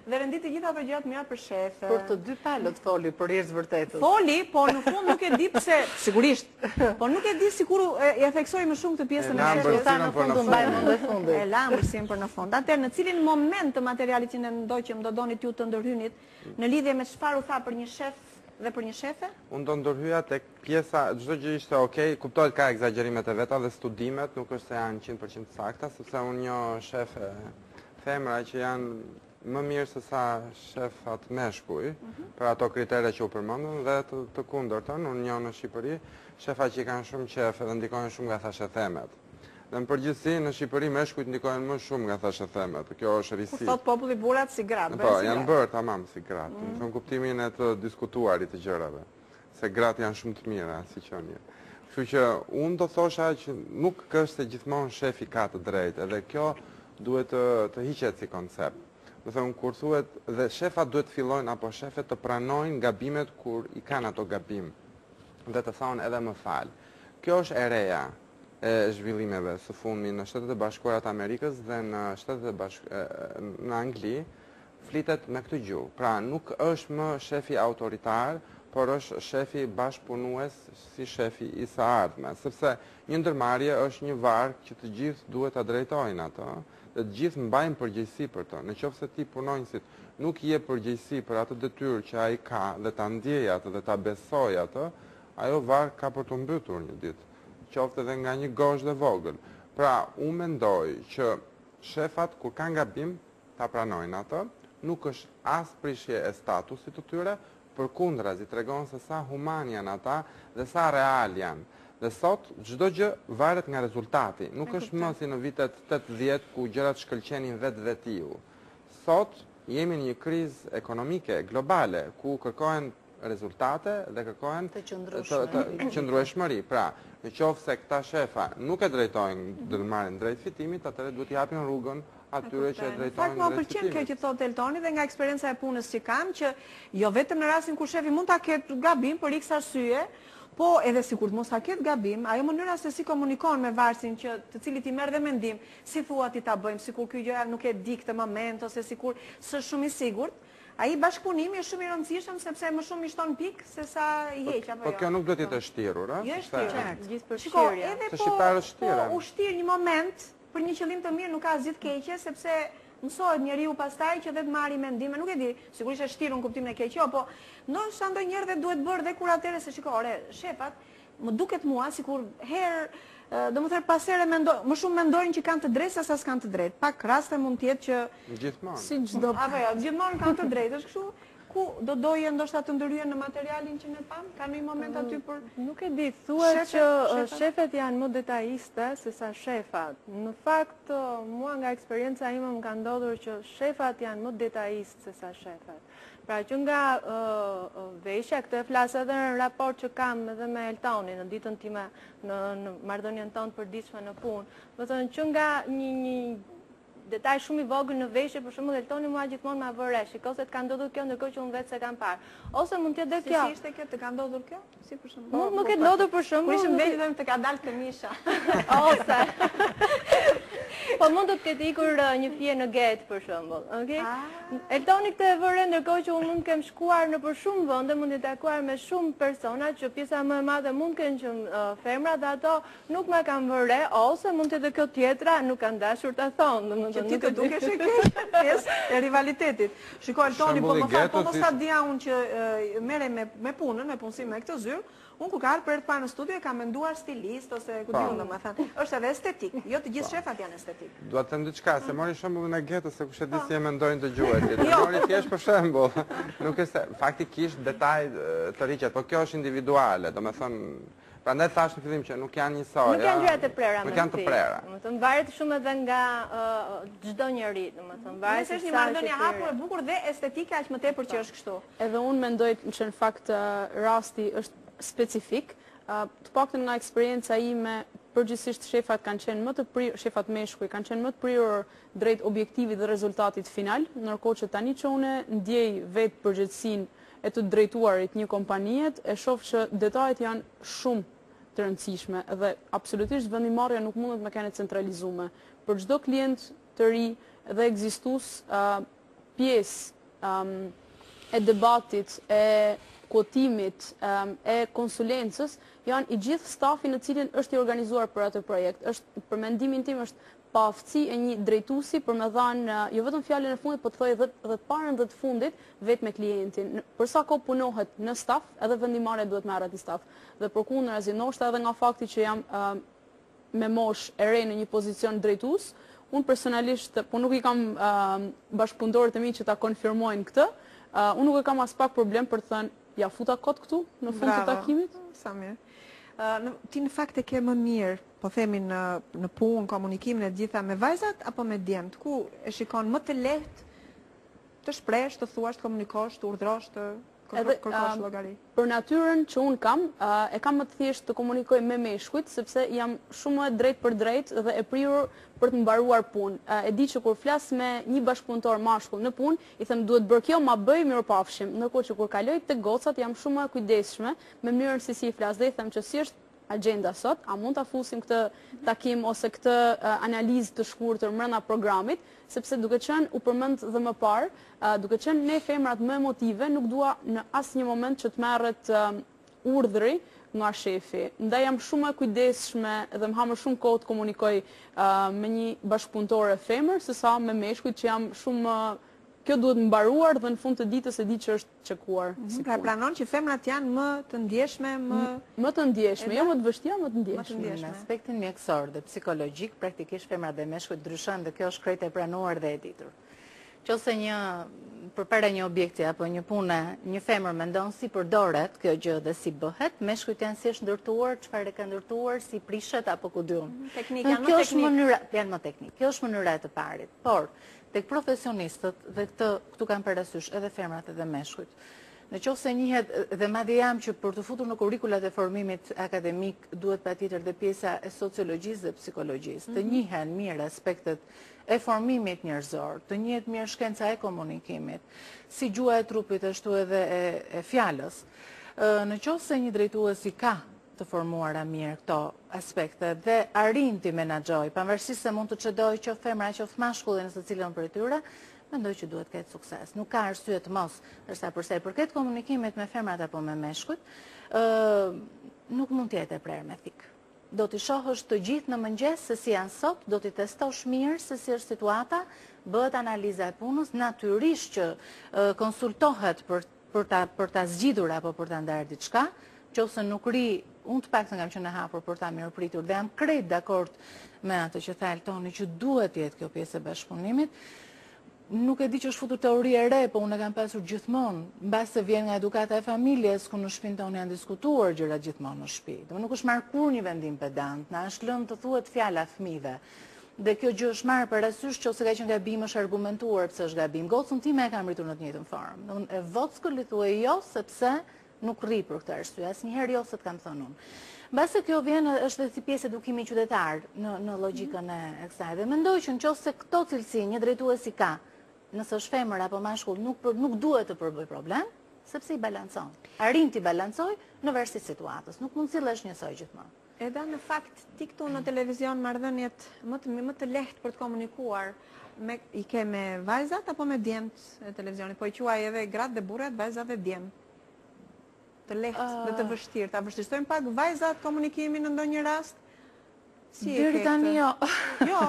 dhe rendi të gjitha ato gjërat mira për shefe. Për të dy palët foli për njerëz vërtetës. Foli, po në fund nuk e di pse, sigurisht. Po nuk e di sikur e theksoi më shumë këtë pjesën e shefit. Sa në fund u mbaj mend dhe fundit. E la ëmbëlsinë për në fund. Atëherë në cilin moment të materialit që ne ndoqëm do donit ju të ndërhynit në lidhje me çfarë u tha për një shef dhe për një shefe? Unë do ndërhyja tek pjesa, çdo gjë ishte okay, kuptohet ka egzagerimet e veta dhe studimet nuk është se janë 100% sakta, sepse unë njoh shefe femra që janë më mirë se sa shefat meshkuj, për ato kritere që u përmendën dhe të kundërtën, unë njoh në Shqipëri shefa që kanë shumë qef dhe ndikojnë shumë nga thashethemet. Dhe në përgjithësi në Shqipëri meshkujt ndikojnë më shumë nga thashethemet. Kjo është risi. Kur thot populli burrat si gratë, po, janë bërë tamam si gratë. Në kuptimin e të diskutuarit të gjërave, se gratë janë shumë të mira si qenie. Kështu që unë do thosha që nuk është se gjithmonë shefi ka të drejtë, edhe kjo duhet të hiqet si koncept. Do thënë kur thuhet dhe shefat duhet të fillojnë apo shefet të pranojnë gabimet kur i kanë ato gabim dhe të thonë edhe më fal. Kjo është e reja e zhvillimeve së fundmi në Shtetet e Bashkuara të Amerikës dhe në Angli flitet me këtë gjuhë. Pra nuk është më shefi autoritar, por është shefi bashkëpunues si shefi i së ardhme, sepse një ndërmarrje është një varg që të gjithë duhet ta drejtojnë ato. Dhe të gjithë mbajnë përgjegjësi për to. Në qoftë se ti punonjësit nuk i jep përgjegjësi për atë detyrë që ai ka dhe ta ndjejë atë dhe ta besojë atë, ajo varg ka për të mbytur një ditë. Qoftë edhe nga një gozhë dhe vogël. Pra, unë mendoj që shefat kur kanë gabim ta pranojnë atë, nuk është as prishje e statusit të tyre, përkundrazi tregon se sa human janë ata dhe sa real janë. Dhe sot, çdo gjë varet nga rezultati. Nuk është më si në vitet 80 ku gjërat shkëlqenin vetë-vetiu. Sot jemi në një krizë ekonomike globale ku kërkohen rezultate dhe kërkohen të qëndrueshmëri. Pra, në qoftë se këta shefa nuk e drejtojnë dëlmarin drejt fitimit, atëherë duhet i japin rrugën atyre që e drejtojnë drejt fitimit. Më pëlqen kjo që thotë Eltoni dhe nga eksperienca e punës që kam, që jo vetëm në rastin kur shefi mund ta ketë gabim për X arsye, po edhe sikur të mos ta ketë gabim, ajo mënyra se si komunikon me varsin që të cilit i merr dhe mendim, si thua ti ta bëjmë, sikur ky gjë nuk e di këtë moment ose sikur s'është shumë i sigurt, ai bashkëpunimi është shumë i rëndësishëm sepse më shumë i shton pikë se sa i heq apo jo. Po kjo nuk duhet të jetë shtirur, Jo është shtirur. Gjithë për Shiko, shtirja. edhe Të shqiptarët shtiren. po u shtir një moment për një qëllim të mirë nuk ka asgjë të keqe sepse mësohet njeriu pastaj që dhe të marrë mendime, nuk e di, sigurisht është shtirur në kuptimin e keq, po ndoshta ndonjëherë dhe duhet bërë dhe kur atëre se shiko, ore, shefat, më duket mua sikur domethënë pas here më shumë mendojnë që kanë të drejtë se sa s'kanë të drejtë. Pak raste mund të jetë që Gjithmonë. Si çdo apo jo, gjithmonë kanë të drejtë, është kështu. ku do doje ndoshta të ndërhyjen në materialin që ne pam? Ka një moment aty për... Nuk e di, thuhet që shefet janë më detajiste se sa shefat. Në fakt, mua nga eksperienca ime më ka ndodhur që shefat janë më detajist se sa shefet. Pra që nga veshja, këtë e flasë edhe në raport që kam edhe me Eltoni në ditën time, në marrëdhënien tonë përditshme në punë, më thënë që nga një detaj shumë i vogël në veshje, për shembull Eltoni mua gjithmonë ma vëre, shiko se të ka ndodhur kjo ndërkohë që unë vetë se kam parë. Ose mund të jetë dhe kjo. Si ishte kjo, të ka ndodhur kjo? Si për shembull? Mund më ketë ndodhur për shembull. Kur ishim vetë të ka dalë këmisha. Ose po mund të ketë ikur një fije në get për shembull, okay? Eltoni këtë e vëre ndërkohë që unë mund të kem shkuar në për shumë vende, mund të takuar me shumë persona që pjesa më e madhe mund të kenë qenë femra dhe ato nuk ma kanë vëre, ose mund të jetë kjo tjetra nuk kanë dashur ta thonë, që ti të dukesh e keq pjesë e rivalitetit. Shiko Eltoni, po më fal, po mos sa dia unë që merrem me punën, me punësim me këtë zyrë, unë ku ka për të parë në studio e kam menduar stilist ose ku diun domethënë, është edhe estetik. Jo të gjithë shefat janë estetik. Dua të them diçka, se mori shembullin e Getës se kush e di si e mendojnë dëgjuesit. Mori thjesht për shembull. Nuk është faktikisht detaj të riqet, po kjo është individuale, domethënë prandaj thash në fillim që nuk janë njësoj. Nuk janë gjëra të prera. Nuk janë të prera. Domethënë varet shumë edhe nga çdo njeri, domethënë varet se është një marrëdhënie hapur e bukur dhe estetike aq më tepër që është kështu. Edhe unë mendoj që në fakt rasti është specifik, të paktën nga eksperienca ime, përgjithsisht shefat kanë qenë më të prirur, shefat meshkuj kanë qenë më të prirur drejt objektivit dhe rezultatit final, ndërkohë që tani që unë ndjej vetë përgjegjësinë e të drejtuarit një kompaniet, e shoh që detajet janë shumë të rëndësishme dhe absolutisht vendimarrja nuk mundet me kene centralizume. Për çdo klient të ri dhe ekzistus pjesë e debatit, e kotimit, e konsulencës, janë i gjithë stafi në cilin është i organizuar për atë projekt. Për mendimin tim është pa aftësi e një drejtuesi për me dhanë jo vetëm fjalën e fundit, po të thojë dhe të parën dhe të fundit vetë me klientin. Për sa kohë punohet në staf, edhe vendimarrja duhet merret në staf. Dhe përkundrazi, ndoshta edhe nga fakti që jam me moshë e re në një pozicion drejtues, unë personalisht, po nuk i kam bashkëpunëtorët e mi që ta konfirmojnë këtë, unë nuk e kam as pak problem për të thënë ja futa kot këtu në fund të takimit. Sa mirë. Ti në fakt e ke më mirë, po themi në punë, komunikimin e gjitha me vajzat apo me djemt? Ku e shikon më të lehtë të shpresh, të thuash, të komunikosh, të urdhrosh, të kërkosh llogari? Për natyrën që unë kam, e kam më të thjesht të komunikoj me meshkujt, sepse jam shumë e drejt për drejt dhe e prirur për të mbaruar punë. E di që kur flas me një bashkëpunëtor mashkull në punë, i them duhet bërë kjo, ma bëj, mirëpafshim. Ndërkohë që kur kaloj te gocat, jam shumë e kujdesshme me mënyrën se si i flas dhe i them që si është agenda sot, a mund ta fusim këtë takim ose këtë analizë të shkurtër brenda programit, sepse duke qenë u përmend dhe më parë, duke qenë ne femrat më emotive, nuk dua në asnjë moment që të merret urdhri nga shefi. Ndaj jam shumë e kujdesshme dhe më ha më shumë kohë të komunikoj me një bashkëpunëtore femër sesa me meshkujt që jam shumë kjo duhet mbaruar dhe në fund të ditës e di që është çekuar. Pra planon që femrat janë më të ndjeshme, më të ndjeshme, jo më të vështira, më të ndjeshme. Në aspektin mjekësor dhe psikologjik, praktikisht femrat dhe meshkujt ndryshojnë dhe kjo është krejt e pranuar dhe e ditur. Qose përpara një objekti apo një pune, një femër mendon si përdoret kjo gjë dhe si bëhet, meshkujt janë si është ndërtuar, çfarë e ka ndërtuar, si prishet apo ku diun. Janë më teknik. Kjo është mënyra e të parit. Por tek profesionistët dhe këtu kanë parasysh edhe femrat edhe meshkujt. Në qoftë se njihet dhe madje jam që për të futur në kurrikulat e formimit akademik duhet patjetër dhe pjesa e sociologjisë dhe psikologjisë, të njihen mirë aspektet e formimit njerëzor, të njihet mirë shkenca e komunikimit, si gjua e trupit ashtu edhe e fjalës. Në qoftë se një drejtues i ka të formuara mirë këto aspekte dhe arrin t'i menaxhoj, pavarësisht se mund të çdoj qoftë femra qoftë mashkulli në secilën prej tyre, mendoj që duhet ketë sukses. Nuk ka arsye të mos, ndërsa përsa i përket komunikimit me femrat apo me meshkujt, nuk mund të jetë e prerë me thik. Do t'i shohësh të gjithë në mëngjes se si janë sot, do t'i testosh mirë se si është situata, bëhet analiza e punës, natyrisht që konsultohet për ta zgjidhur apo për ta ndarë diçka, qofse nuk ri, unë të paktën kam qenë e hapur për ta mirëpritur dhe jam krejt dakord me atë që tha Eltoni që duhet jetë kjo pjesë e bashkëpunimit. Nuk e di që është futur teori e re, po unë e kam pasur gjithmonë, mbas se vjen nga edukata e familjes, ku në shtëpinë tonë janë diskutuar gjërat gjithmonë në shtëpi. Nuk është marrë kur një vendim pedant, na është lënë të thuhet fjala fëmijëve. Dhe kjo gjë është marrë parasysh që ose ka qenë gabim është argumentuar pse është gabim. Gocën time e kam rritur në të njëjtën formë. Domthonë e vockël i thuaj jo sepse nuk rri për këtë arsye. Asnjëherë jo se të kam thënë unë. Mbase kjo vjen është dhe si pjesë edukimi qytetar në logjikën e kësaj. Dhe mendoj që nëse këto cilësi një drejtuesi ka, nëse është femër apo mashkull, nuk duhet të përbëj problem, sepse i balancon. Arrin t'i balancoj në varësi të situatës. Nuk mund sillesh njësoj gjithmonë. Edhe në fakt, ti këtu në televizion marrëdhëniet më të lehtë për të komunikuar i ke me vajzat apo me djemt e televizionit, po i quaj edhe gratë dhe burrat, vajzat dhe djemt. Të lehtë dhe të vështirë. Ta vështirësojmë pak vajzat komunikimin në ndonjë rast? Deri tani jo. Jo,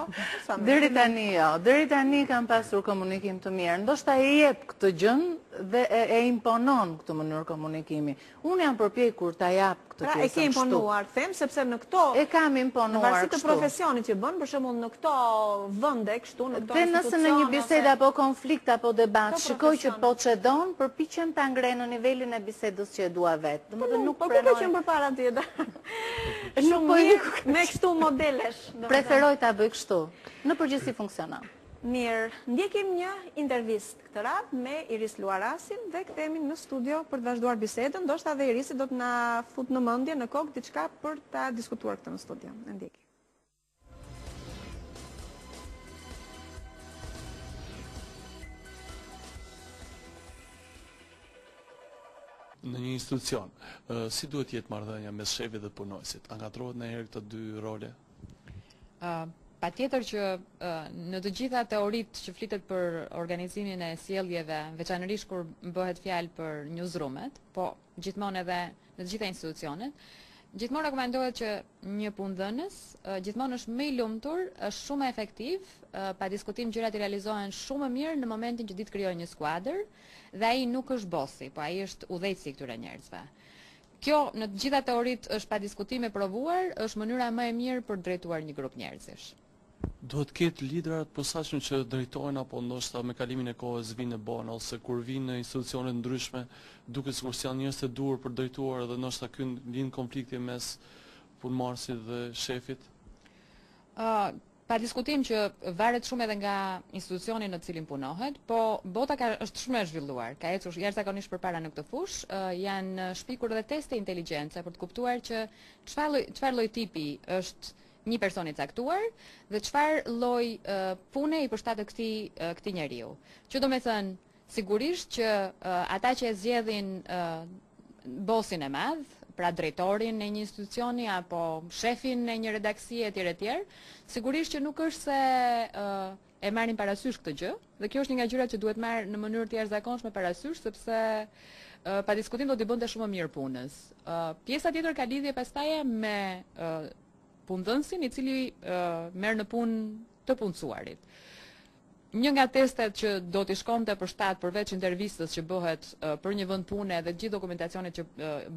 Deri tani jo. Deri tani kam pasur komunikim të mirë. Ndoshta e jep këtë gjën dhe e imponon këtë mënyrë komunikimi. Unë jam përpjekur ta jap këtë pjesën. Pra e ke imponuar, them, sepse në këto e kam imponuar në varësi të profesionit që bën, për shembull në këto vende kështu, në këto institucione. Dhe nëse në një bisedë apo konflikt apo debat shikoj që po çedon, përpiqem ta ngrej në nivelin e bisedës që e dua vet. Domethënë nuk prenoj. Po ku që përpara tjetër? Shumë mirë me kështu modelesh. Preferoj ta bëj kështu. Në përgjithësi funksionon. Mirë, ndjekim një intervistë këtë radhë me Iris Luarasin dhe kthehemi në studio për të vazhduar bisedën. Ndoshta edhe Irisi do të na fut në mendje në kokë diçka për ta diskutuar këtë në studio. E ndjekim. Në një institucion, si duhet jetë marrëdhënia mes shefit dhe punojësit? A ngatrohet ndonjëherë këto dy role? Patjetër që në të gjitha teoritë që flitet për organizimin e sjelljeve, veçanërisht kur bëhet fjalë për newsroomet, po gjithmonë edhe në të gjitha institucionet, gjithmonë rekomendohet që një punëdhënës gjithmonë është më i lumtur, është shumë efektiv, pa diskutim gjërat i realizohen shumë më mirë në momentin që ditë krijojë një skuadër dhe ai nuk është bosi, po ai është udhëheqësi i këtyre njerëzve. Kjo në të gjitha teoritë është pa diskutim e provuar, është mënyra më e mirë për të drejtuar një grup njerëzish. Duhet ketë liderat posaçëm që drejtojnë apo ndoshta me kalimin e kohës vinë bon ose kur vinë në institucione të ndryshme, duket sikur janë njerëz të duhur për drejtuar dhe ndoshta ky lind konflikti mes punëmarrësit dhe shefit. Pa diskutim që varet shumë edhe nga institucioni në të cilin punohet, po bota është shumë e zhvilluar, ka ecur jashtëzakonisht përpara në këtë fushë, janë shpikur edhe teste inteligjencë për të kuptuar që çfarë lloj tipi është një person i caktuar dhe çfarë lloj pune i përshtatet këtij njeriu. Që do me thënë, sigurisht që ata që e zgjedhin bosin e madh, pra drejtorin e një institucioni apo shefin e një redaksie etj, sigurisht që nuk është se e marrin parasysh këtë gjë, dhe kjo është një nga gjërat që duhet marrë në mënyrë të jashtëzakonshme parasysh, sepse pa diskutim do t'i bënte shumë mirë punës. Pjesa tjetër ka lidhje pastaj me punëdhënësin i cili merr në punë të punësuarit. Një nga testet që do t'i shkonte për shtat përveç intervistës që bëhet për një vend pune dhe gjithë dokumentacionit që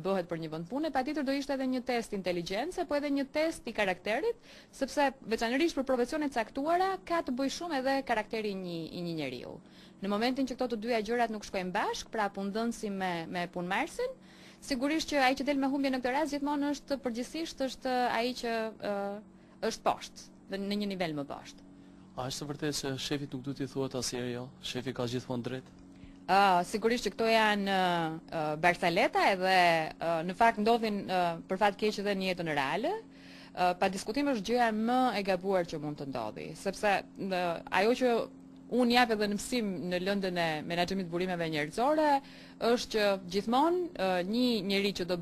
bëhet për një vend pune, patjetër do ishte edhe një test inteligjence, po edhe një test i karakterit, sepse veçanërisht për profesione të caktuara ka të bëjë shumë edhe karakteri i një njeriu. Në momentin që këto të dyja gjërat nuk shkojnë bashkë, pra punëdhënësi me punëmarrësin, sigurisht që ai që del me humbje në këtë rast gjithmonë është përgjithsisht është ai që është poshtë, dhe në një nivel më poshtë. A është vërtet se shefit nuk duhet t'i thuhet asnjëherë jo? Shefi ka gjithmonë drejt? Sigurisht që këto janë barsaleta edhe në fakt ndodhin për fat keq edhe në jetën reale. Pa diskutim është gjëja më e gabuar që mund të ndodhi, sepse ajo që unë jap edhe në mësim në lëndën e menaxhimit të burimeve njerëzore është që gjithmonë një njeri që do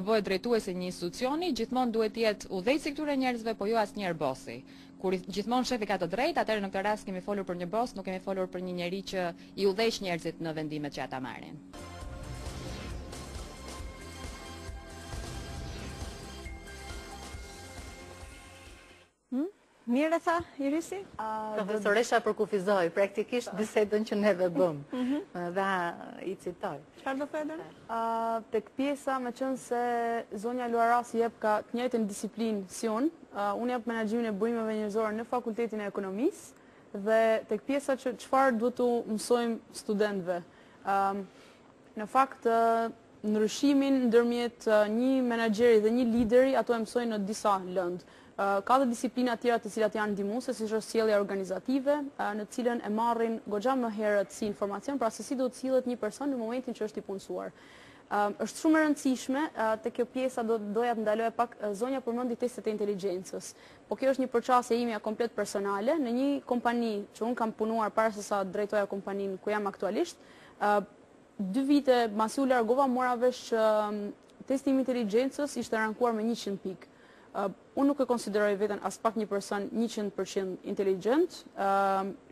bëhet drejtuesi një institucioni, gjithmonë duhet të jetë udhëheqësi këtyre njerëzve, po jo asnjëherë bosi. Kur gjithmonë shefi ka të drejtë, atëherë në këtë rast kemi folur për një bos, nuk kemi folur për një njeri që i udhëheq njerëzit në vendimet që ata marrin. Mirë e tha, Irisi? Profesoresha përkufizoi praktikisht bisedën që neve bëm. Dhe i citoj. Çfarë do thënë? Tek pjesa me qenë se zonja Luarasi jep ka të njëjtën disiplinë si unë jap menaxhimin e burimeve njerëzore në Fakultetin e Ekonomisë dhe tek pjesa që çfarë duhet të mësojmë studentëve. Në fakt, ndryshimin ndërmjet një menaxheri dhe një lideri, ato e mësojnë në disa lëndë. Ka dhe disiplina tjera të cilat janë ndihmuese, siç është sjellja organizative, në cilën e marrin goxha më herët si informacion, pra se si do të sillet një person në momentin që është i punësuar. Është shumë e rëndësishme te kjo pjesa doja të ndaloj pak zonja përmendi testet e inteligjencës. Po kjo është një përqasje imja komplet personale në një kompani që unë kam punuar para se sa drejtoja kompaninë ku jam aktualisht. 2 vite masi u largova mora vesh testi im inteligjencës ishte rankuar me 100 pikë. Unë nuk e konsideroj veten as pak një person 100% inteligjent,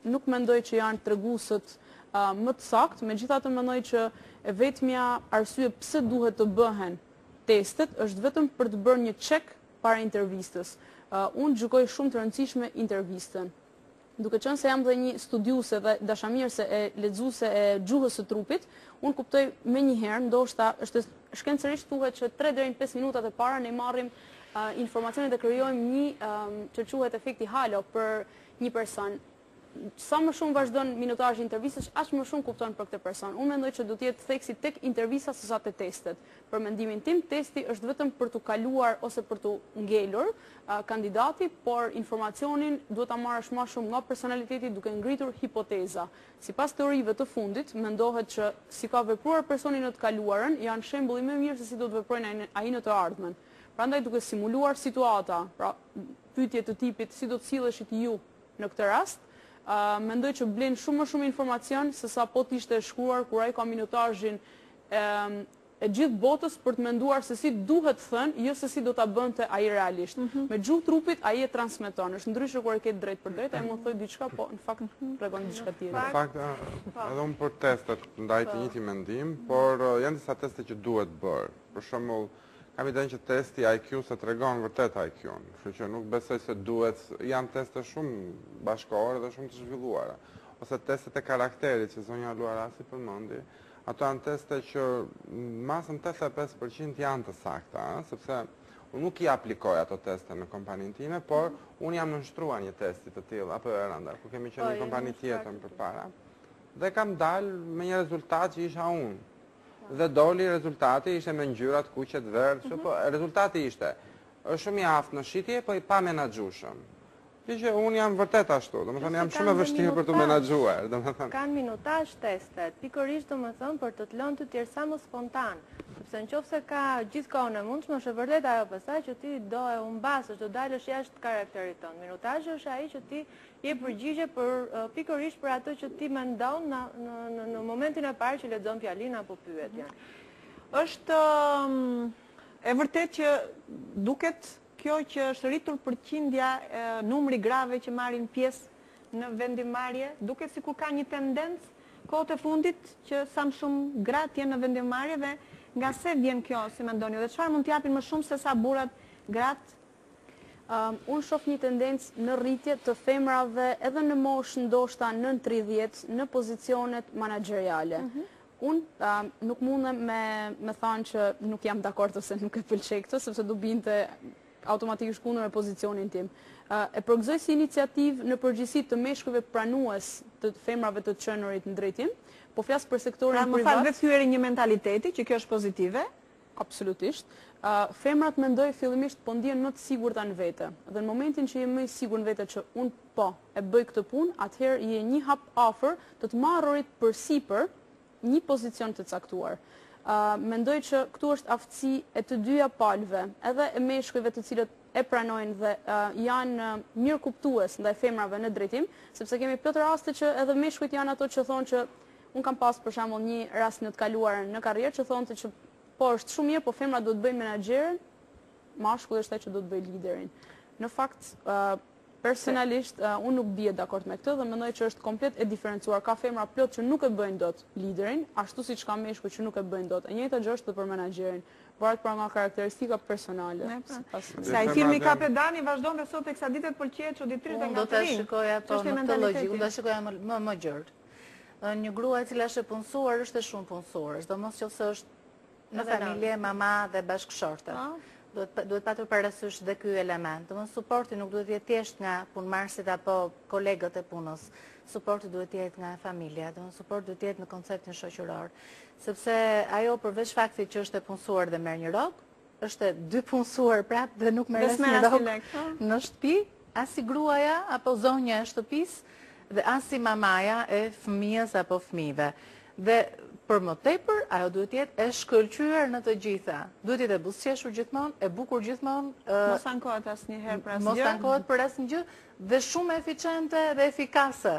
nuk mendoj që janë treguesët më të saktë, megjithatë mendoj që e vetmja arsye pse duhet të bëhen testet është vetëm për të bërë një check para intervistës. Unë gjykoj shumë të rëndësishme intervistën. Duke qenë se jam dhe një studiuese dhe dashamirëse e lexuese e gjuhës së trupit, unë kuptoj menjëherë, ndoshta është shkencërisht thuhet që 3 deri në 5 minutat e para ne marrim informacionin dhe krijojmë një që quhet efekti halo për një person. Sa më shumë vazhdon minutazhi i intervistës, aq më shumë kupton për këtë person. Unë mendoj që do të jetë theksi tek intervista sesa te testet. Për mendimin tim, testi është vetëm për të kaluar ose për të ngelur kandidati, por informacionin duhet ta marrësh më shumë nga personaliteti duke ngritur hipoteza. Sipas teorive të fundit, mendohet që si ka vepruar personi në të kaluarën, janë shembulli më mirë se si do të veprojnë ai në të ardhmen. Prandaj duke simuluar situata, pra pyetje të tipit si do të silleshit ju në këtë rast, mendoj që blen shumë më shumë informacion se sa po t'ishte shkruar kur ai ka minutazhin e gjithë botës për të menduar se si duhet thënë, jo se si do ta bënte ai realisht. Me gjuhë trupit ai e transmeton. Është ndryshe kur e ke drejt për drejt, ai mund të thojë diçka, po në fakt tregon diçka tjetër. Në fakt, edhe unë për testet ndaj të njëjtin mendim, por janë disa teste që duhet bërë. Për shembull, kam idenë që testi IQ se tregon vërtet IQ-n, kështu që nuk besoj se duhet, janë teste shumë bashkëkohore dhe shumë të zhvilluara. Ose testet e karakterit që zonja Luarasi përmendi, ato janë teste që masën 85% janë të sakta, sepse unë nuk i aplikoj ato teste në kompaninë time, por unë jam nënshtruar një testi të tillë apo e rëndar, ku kemi qenë një kompani tjetër përpara, dhe kam dalë me një rezultat që isha unë. Dhe doli rezultati ishte me ngjyrat kuqe të verdhë, po rezultati ishte shumë i aftë në shitje, po i pa menaxhueshëm. Që unë jam vërtet ashtu, domethënë jam shumë e vështirë për të menaxhuar, domethënë. Kanë minutazh testet, pikërisht domethënë për të lënë të tjerë sa më spontan, sepse nëse ka gjithkohën e mundshme, është vërtet ajo pastaj që ti do e humbasësh, do dalësh jashtë karakterit tënd. Minutazhi është ai që ti je përgjigje për pikërisht për atë që ti mendon në momentin e parë që lexon fjalinë apo pyetjen. Është e vërtet që duket kjo që është rritur përqindja numri grave që marrin pjesë në vendimmarrje, duket sikur ka një tendencë kohët e fundit që sa më shumë gratë janë në vendimmarrje dhe nga se vjen kjo, si mendoni, dhe çfarë mund t'japin më shumë se sa burrat gratë? Unë shoh një tendencë në rritje të femrave edhe në moshë ndoshta nën 30 në pozicionet menaxheriale. Unë nuk mundem me thënë që nuk jam dakord ose nuk e pëlqej këtë, sepse do binte automatikisht kundër me pozicionin tim. E përgëzoj si iniciativë në përgjithësi të meshkujve pranues të femrave të qenurit në drejtim, po flas për sektorin privat. Pra më fal, vetë thyeri një mentaliteti që kjo është pozitive? Absolutisht. Femrat mendoj fillimisht po ndihen më të sigurta në vete. Dhe në momentin që je më i sigurt në vete që unë po e bëj këtë punë, atëherë je një hap afër të marrurit përsipër një pozicion të caktuar. Mendoj që këtu është aftësi e të dyja palëve, edhe e meshkujve të cilët e pranojnë dhe janë mirë kuptues ndaj femrave në drejtim, sepse kemi plot raste që edhe meshkujt janë ato që thonë që unë kam pas për shembull një rast në të kaluarën në karrierë që thonë që po është shumë mirë, po femra do të bëjnë menaxherin, mashkulli është ai që do të bëjë liderin. Në fakt, personalisht, unë nuk bie dakord me këtë dhe mendoj që është komplet e diferencuar. Ka femra plot që nuk e bëjnë dot liderin, ashtu siç ka meshkuj që nuk e bëjnë dot. E njëjta gjë është edhe për menaxherin. Varet pra nga karakteristika personale. Sa i filmi Kapedani vazhdon dhe sot teksa ditët pëlqejë çuditërisht nga do ta shikoja po në këtë logjik, unë do ta shikoja më gjerë. Një grua e cila është e punësuar është e shumë punësuar, sidomos nëse është në familje, mama dhe bashkëshorte. duhet patur parasysh dhe ky element. Domethënë suporti nuk duhet jetë thjesht nga punëmarrësit apo kolegët e punës. Suporti duhet jetë nga familja, domethënë suporti duhet jetë në konceptin shoqëror. Sepse ajo përveç faktit që është e punësuar dhe merr një rrok, është e dy punësuar prapë dhe nuk merr asnjë rrok në shtëpi, as si gruaja apo zonja e shtëpisë dhe as si mamaja e fëmijës apo fëmijëve. Dhe për më tepër, ajo duhet jetë e shkëlqyer në të gjitha. Duhet jetë e buzëqeshur gjithmonë, e bukur gjithmonë. Mos ankohet asnjëherë për asgjë. Mos ankohet për asnjë dhe shumë eficiente dhe efikase.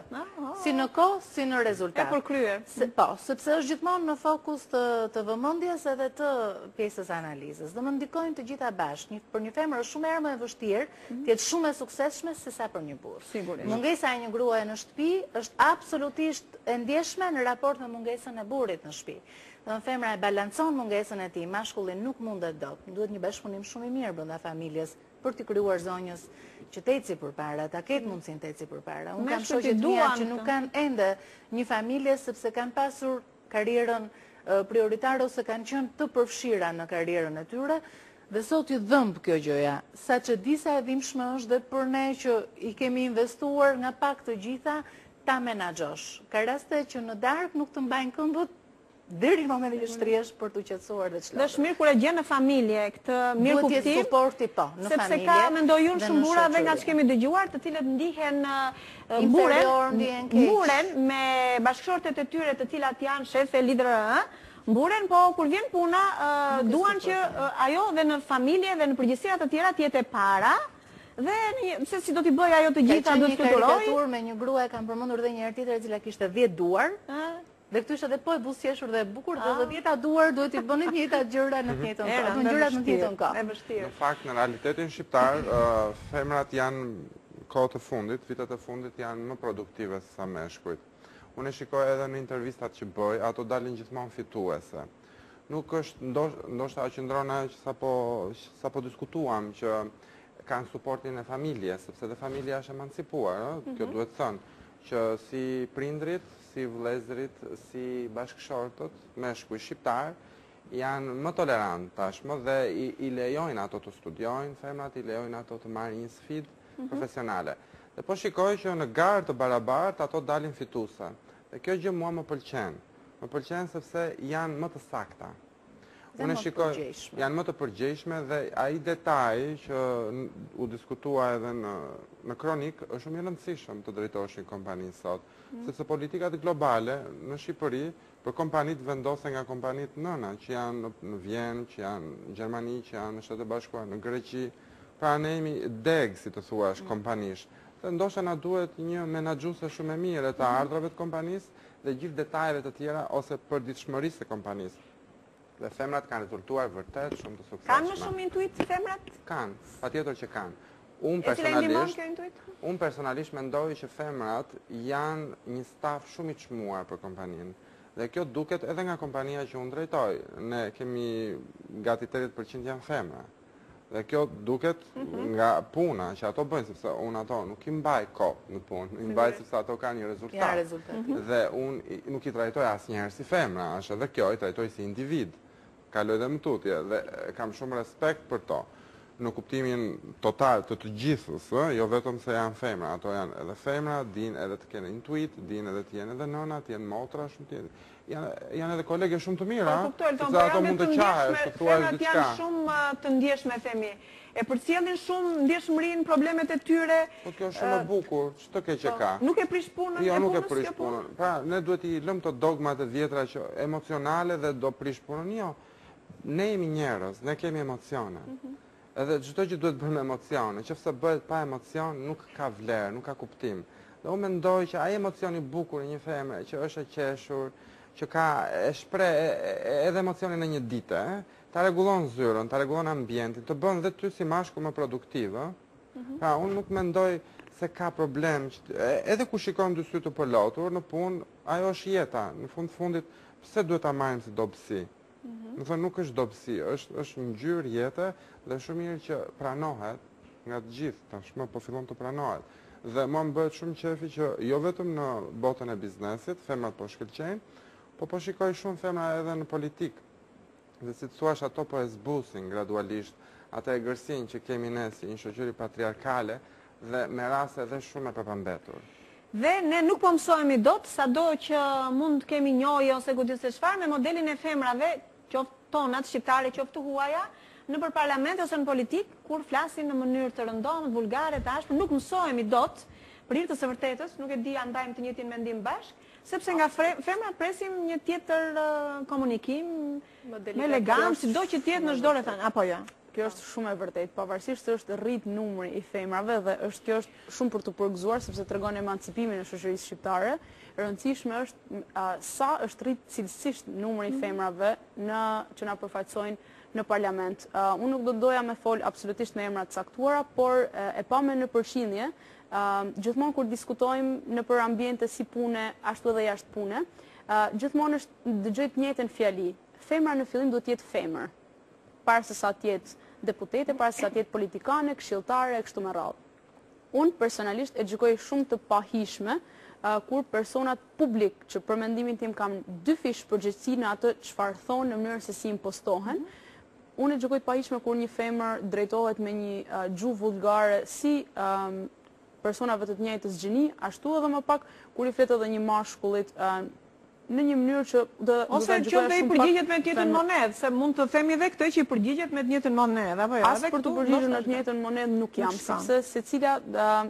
Si në kohë, si në rezultat. E përkryer. Po, sepse është gjithmonë në fokus të vëmendjes edhe të pjesës analizës. Do më ndikojnë të gjitha bashkë. Për një femër është shumë herë më e vështirë, të jetë shumë e suksesshme se sa për një burr. Sigurisht. Mungesa e një gruaje në shtëpi është absolutisht e ndjeshme në raport me mungesën e burrit në shtëpi. Dhe femra e balancon mungesën e tij, mashkulli nuk mundet dot. Duhet një bashkëpunim shumë i mirë brenda familjes për të krijuar zonjës që të eci përpara, ta ketë mundësinë të eci përpara. Unë kam shoqe të mia që nuk kanë ende një familje sepse kanë pasur karrierën prioritare ose kanë qenë të përfshira në karrierën e tyre. Dhe sot ju dhëmb kjo gjëja, sa që disa e dhimbshme është dhe për ne që i kemi investuar nga pak të gjitha ta menaxhosh. Ka raste që në darkë nuk të mbajnë këmbët deri në momentin që shtrihesh për të qetësuar dhe çfarë. Dhe është mirë kur e gjen në familje këtë mirë kuptim. Duhet të jetë suporti po, në familje. Sepse ka mendoj unë shumë burra dhe nga ç'kemi dëgjuar, të cilët ndihen mburen me bashkëshortet e tyre të cilat janë shefe, liderë, mburen, po kur vjen puna, duan që ajo dhe në familje dhe në përgjithësira të tjera të jetë e para. Dhe se si do t'i bëj ajo të gjitha do të fluturoj. Ka një karikaturë me një grua e kam përmendur dhe një herë tjetër e cila kishte 10 duar. Dhe këtu ishte edhe po e buzëqeshur dhe e bukur dhe 10 duar duhet i bënin të njëjta gjëra në të njëjtën kohë. Gjërat në të njëjtën kohë. Në fakt në realitetin shqiptar, femrat janë kohët e fundit, vitet e fundit janë më produktive se sa meshkujt. Unë e shikoj edhe në intervistat që bëj, ato dalin gjithmonë fituese. Nuk është ndoshta qëndrona sapo diskutuam që kanë suportin e familjes, sepse dhe familja është emancipuar, kjo duhet thënë, që si prindrit, si vëllezërit, si bashkëshortët, meshkuj shqiptar, janë më tolerant tashmë dhe i lejojnë ato të studiojnë, femrat i lejojnë ato të marrin një sfidë profesionale. Dhe po shikoj që në garë të barabartë ato dalin fituese. Dhe kjo gjë mua më pëlqen. Më pëlqen sepse janë më të sakta. Unë shikoj, janë më të përgjegjshme dhe ai detaj që u diskutua edhe në kronik është shumë i rëndësishëm të drejtosh një kompani sot, sepse politikat globale në Shqipëri për kompanitë vendosen nga kompanitë nëna që janë në Vjenë, që janë në Gjermani, që janë në Shtetet Bashkuara, në Greqi. Pra ne jemi deg, si të thuash, kompanish. Dhe ndoshta na duhet një menaxhuese shumë e mirë të ardhrave të kompanisë dhe gjithë detajeve të tjera ose përditshmërisë së kompanisë. Dhe femrat kanë rezultuar vërtet shumë të suksesshme. Kanë më shumë intuit femrat? Kanë, patjetër që kanë. Unë personalisht mendoj që femrat janë një staf shumë i çmuar për kompaninë. Dhe kjo duket edhe nga kompania që unë drejtoj. Ne kemi gati 80% janë femra. Dhe kjo duket nga puna që ato bëjnë, sepse unë ato nuk i mbaj kohë në punë, i mbaj sepse ato kanë një rezultat. Dhe unë nuk i trajtoj asnjëherë si femra, është edhe kjo i trajtoj si individ. Kaloj dhe më tutje dhe kam shumë respekt për to. Në kuptimin total të gjithës, jo vetëm se janë femra, ato janë edhe femra, din edhe të kene intuit, din edhe të jenë edhe nëna, të jenë motra, shumë të jenë. Janë edhe kolege shumë të mira, sepse ato mund të qahesh, të thuash diçka. Femrat janë shumë të ndjeshme, themi. E përcjellin shumë ndjeshmërinë, problemet e tyre. Po kjo është shumë e bukur, ç'të keq që ka. Nuk e prish punën, jo, nuk e prish punën. Pra, ne duhet i lëm të dogmat e vjetra që emocionale dhe do prish punën. Jo. Ne jemi njerëz, ne kemi emocione. Edhe çdo gjë duhet bërë me emocione. Nëse bëhet pa emocion, nuk ka vlerë, nuk ka kuptim. Dhe unë mendoj që ai emocioni i bukur i një femre që është e qeshur, që ka e shpreh edhe emocionin në një ditë, ta rregullon zyrën, ta rregullon ambientin, të bën dhe ty si mashkull më produktiv. Pra, unë nuk mendoj se ka problem. Edhe ku shikojmë dy sy të përlotur në punë, ajo është jeta. Në fundit, pse duhet ta marrim si dobësi? Në thënë nuk është dobësi, është një ngjyrë jete dhe shumë mirë që pranohet nga të gjithë, tashmë po fillon të pranohet. Dhe mua më bëhet shumë qefi që jo vetëm në botën e biznesit, femrat po shkëlqejnë, po shikoj shumë femra edhe në politikë. Dhe si të thuash ato po e zbusin gradualisht atë egërsinë që kemi ne si një shoqëri patriarkale dhe me raste edhe shumë e përpambetur. Dhe ne nuk po mësojmë dot, sado që mund të kemi njohje ose ku di se çfarë me modelin e femrave, qoftë tonat shqiptare, qoftë huaja, nëpër parlament ose në politik, kur flasin në mënyrë të rëndomë, vulgare, të ashpër, nuk mësojmë dot, për hir të së vërtetës, nuk e di andajmë të njëjtin mendim bashkë, sepse nga femrat presim një tjetër komunikim, me elegancë, sido që tjetë në çdo rrethana, apo jo. Kjo është shumë e vërtet, pavarësisht se është rrit numri i femrave dhe kjo është shumë për të përgëzuar sepse tregon emancipimin e shoqërisë shqiptare. E rëndësishme është sa është rrit cilësisht numri i femrave që na përfaqësojnë në parlament. Unë nuk do doja me fol absolutisht me emra të caktuara, por e pa me në përqindje, gjithmonë kur diskutojmë në për ambiente si pune, ashtu edhe jashtë pune, gjithmonë është dëgjoj të njëjtën fjali. Femra në fillim duhet të jetë femër, para se sa të jetë deputete, para se sa të jetë politikane, këshilltare, kështu me radhë. Unë personalisht e gjykoj shumë të pahishme kur personat publik që për mendimin tim kam dy fish përgjegjësi në atë çfarë thonë në mënyrë se si impostohen. Unë e gjykoj të pahishme kur një femër drejtohet me një gjuhë vulgare si personave të njëjtës gjini, ashtu edhe më pak kur i flet edhe një mashkullit në një mënyrë që ose qoftë i përgjigjet me të njëjtën monedhë, se mund të themi edhe këtë që i përgjigjet me të njëjtën monedhë, apo jo? As për të përgjigjur në të njëjtën monedhë nuk jam, sepse secila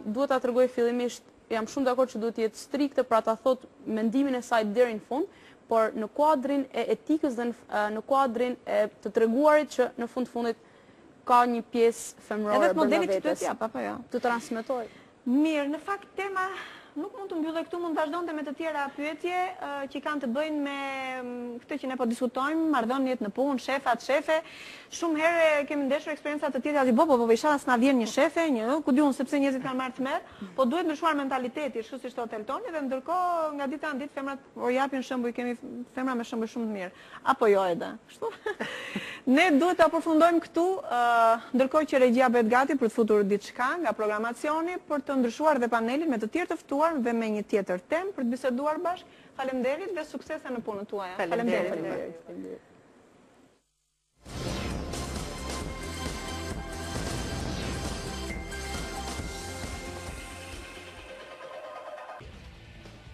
duhet ta tregoj fillimisht, jam shumë dakord që duhet të jetë strikte pra ta thot mendimin e saj deri në fund, por në kuadrin e etikës dhe në kuadrin e të treguarit që në fundit ka një pjesë femërore brenda vetes. Të transmetoj. Mirë, në fakt tema nuk mund të mbyllë këtu, mund të vazhdonte me të tjera pyetje që kanë të bëjnë me këtë që ne po diskutojmë, marrëdhëniet në punë, shefat, shefe. Shumë herë kemi ndeshur eksperienca të tjera, po inshallah s'na vjen një shefe, ku diun sepse njerëzit kanë marrë tmerr, po duhet ndryshuar mentaliteti, kështu siç thotë Eltoni, dhe ndërkohë nga dita në ditë femrat po japin shembuj, kemi femra me shembuj shumë të mirë. Apo jo Eda, kështu. Ne duhet të aprofundojmë këtu, ndërkohë që regjia bëhet gati për të futur diçka nga programacioni për të ndryshuar dhe panelin me të tjerë të ftuar dhe me një tjetër temë për të biseduar bashkë. Faleminderit dhe suksese në punën tuaja. Faleminderit.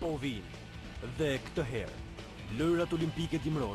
Po vinë dhe këtë herë lojrat olimpike dimërore